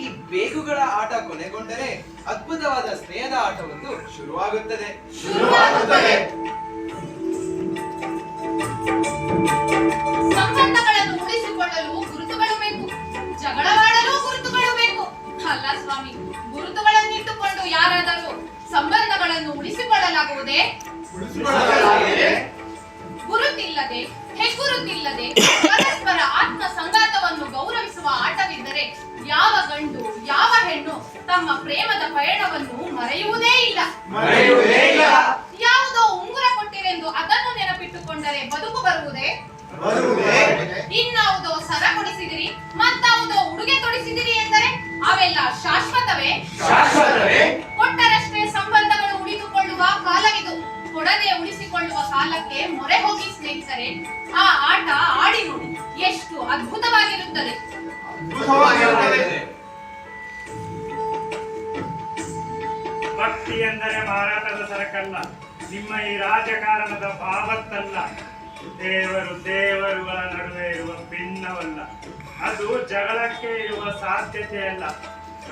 ಈ ಬೇಗುಗಳ ಆಟ ಕೊನೆಗೊಂಡರೆ ಅದ್ಭುತವಾದ ಸ್ನೇಹದ ಆಟವೊಂದು ಶುರುವಾಗುತ್ತದೆ. ಸಂಬಂಧಗಳನ್ನು ಉಳಿಸಿಕೊಳ್ಳಲು ಗುರುತುಗಳು ಬೇಕು, ಜಗಳವಾಡಲು ಗುರುತುಗಳು ಬೇಕು. ಅಲ್ಲ ಸ್ವಾಮಿ, ಗುರುತುಗಳನ್ನಿಟ್ಟುಕೊಂಡು ಯಾರಾದರೂ ಸಂಬಂಧಗಳನ್ನು ಉಳಿಸಿಕೊಳ್ಳಲಾಗುವುದೇ? ಗುರುತಿಲ್ಲದೆ, ಹೆಗ್ಗುರುತಿಲ್ಲದೆ ಪರಸ್ಪರ ಆತ್ಮ ಸಂಗಾತವನ್ನು ಗೌರವಿಸುವ ಆಟವಿದ್ದರೆ ಯಾವ ಗಂಡು ಯಾವ ಹೆಣ್ಣು ತಮ್ಮ ಪ್ರೇಮದ ಪಯಣವನ್ನು ಮರೆಯುವುದೇ ಇಲ್ಲ. ಯಾವುದೋ ಉಂಗುರ ಕೊಟ್ಟಿರೆಂದು ಅದನ್ನು ನೆನಪಿಟ್ಟುಕೊಂಡರೆ ಬದುಕು ಬರುವುದೇ? ಇನ್ನಾವುದೋ ಸರ ಕೊಡಿಸಿದಿರಿ, ಮತ್ತಾವುದೋ ಉಡುಗೆ ತೊಡಿಸಿದಿರಿ ಎಂದರೆ ಅವೆಲ್ಲ ಶಾಶ್ವತವೇ? ಕೊಟ್ಟರಷ್ಟೇ ಸಂಬಂಧಗಳು ಉಳಿದುಕೊಳ್ಳುವ ಕಾಲವಿದು. ಕೊಡದೆ ಉಳಿಸಿಕೊಳ್ಳುವ ಕಾಲಕ್ಕೆ ಮೊರೆ ಹೋಗಿ ಸ್ನೇಹಿತರೆ, ಆ ಆಟ ಆಡಿ ನೋಡಿ, ಎಷ್ಟು ಅದ್ಭುತವಾಗಿರುತ್ತದೆ. ಭಕ್ತಿ ಎಂದರೆ ಮಾರಾಟದ ಸರಕಲ್ಲ, ನಿಮ್ಮ ಈ ರಾಜಕಾರಣದ ಬಾಬತ್ತಲ್ಲ. ದೇವರುಗಳ ನಡುವೆ ಇರುವ ಭಿನ್ನವಲ್ಲ. ಅದು ಜಗಳಕ್ಕೆ ಇರುವ ಸಾಧ್ಯತೆಯಲ್ಲ.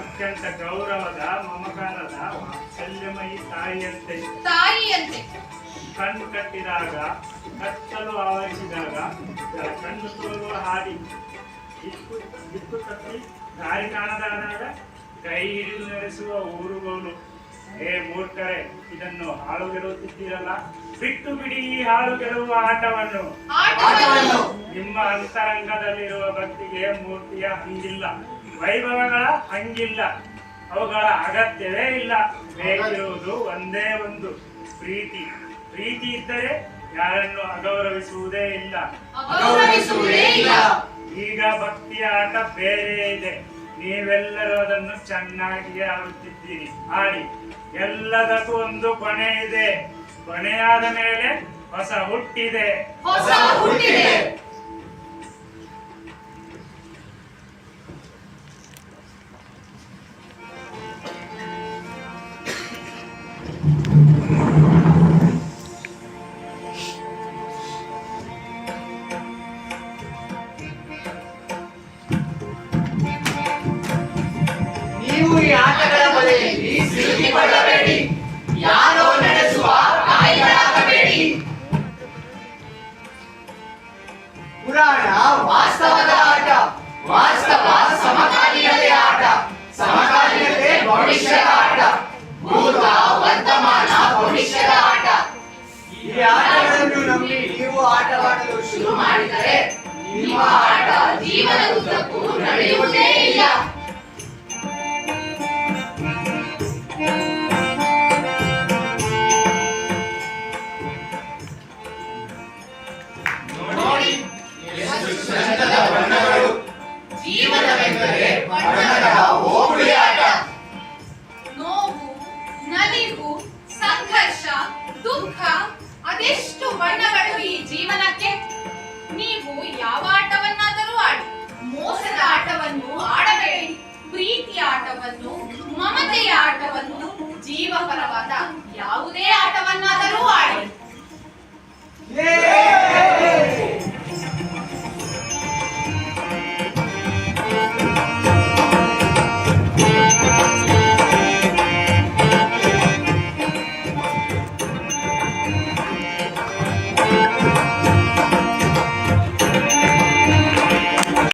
ಅತ್ಯಂತ ಗೌರವದ, ಮಮಕಾರದ, ವಾತ್ಸಲ್ಯಮಯಿ ತಾಯಿಯಂತೆ ಕಣ್ಣು ಕಟ್ಟಿದಾಗ, ಕತ್ತಲು ಆವರಿಸಿದಾಗ, ಕಣ್ಣು ತೋರುವ ಹಾದಿ, ದಿಕ್ಕು ತಪ್ಪಿ ದಾರಿ ಕಾಣದಾದಾಗ ಕೈ ಹಿಡಿದು ನಡೆಸುವ ಊರುಗೋಲು, ಏ ಮೂರ್ಖರೇ, ಇದನ್ನು ಹಾಳು ಗೆಡುತ್ತಿದ್ದೀರಲ್ಲ, ಬಿಟ್ಟು ಬಿಡಿ ಈ ಹಾಳು ಗೆಲುವ ಆಟವನ್ನು. ನಿಮ್ಮ ಅಂತರಂಗದಲ್ಲಿರುವ ಭಕ್ತಿಗೆ ಮೂರ್ತಿಯ ಹಂಗಿಲ್ಲ, ವೈಭವಗಳ ಹಂಗಿಲ್ಲ, ಅವುಗಳ ಅಗತ್ಯವೇ ಇಲ್ಲ. ಬೇಕಿರುವುದು ಒಂದೇ ಒಂದು, ಪ್ರೀತಿ. ಪ್ರೀತಿ ಇದ್ದರೆ ಯಾರನ್ನು ಅಗೌರವಿಸುವುದೇ ಇಲ್ಲ. ಈಗ ಭಕ್ತಿಯ ಆಟ ಬೇರೆ ಇದೆ. ನೀವೆಲ್ಲರೂ ಅದನ್ನು ಚೆನ್ನಾಗಿಯೇ ಆಡುತ್ತಿದ್ದೀರಿ, ಆಡಿ. ಎಲ್ಲದಕ್ಕೂ ಒಂದು ಕೊನೆ ಇದೆ. ಕೊನೆಯಾದ ಮೇಲೆ ಹೊಸ ಹುಟ್ಟಿದೆ. ನೀವು ಈ ಆಟಗಳ ಬಲೆಯಲ್ಲಿ ಸಿಲುಕಿಕೊಳ್ಳಬೇಡಿ, ಯಾರೋ ನಡೆಸುವ ಕಾಯಿಗಳಾಗಬೇಡಿ. ಪುರಾಣ ವಾಸ್ತವದ ಆಟ, ವಾಸ್ತವ ಸಮಕಾಲೀನತೆಯ ಆಟ, ಸಮಕಾಲೀನತೆ ಭವಿಷ್ಯದ ಆಟ, ಭೂತ ವರ್ತಮಾನ ಭವಿಷ್ಯದ ಆಟ. ಈ ಆಟಗಳನ್ನು ನಂಬಿ ನೀವು ಆಟವಾಡಲು ಶುರು ಮಾಡಿದರೆ ನಿಮ್ಮ ಆಟ ಜೀವನದುದ್ದಕ್ಕೂ ನಡೆಯುವುದೇ ಇಲ್ಲ. ನೋಡಿ, ಎಷ್ಟು ಚಂದದ ಬಣ್ಣಗಳು. ಜೀವನವೆಂದರೆ ಬಣ್ಣದ ಹೋಬಳಿ ಆಟ. ನೋವು, ನಲಿವು, ಸಂಘರ್ಷ, ದುಃಖ, ಅದೆಷ್ಟು ಬಣ್ಣಗಳು ಈ ಜೀವನಕ್ಕೆ. ನೀವು ಯಾವ ಆಟವನ್ನಾದರೂ ಆಡಿ, ಮೋಸದ ಆಟವನ್ನು ಆಡಬೇಡಿ. ಪ್ರೀತಿಯ ಆಟವನ್ನು, ಮಮತೆಯ ಆಟ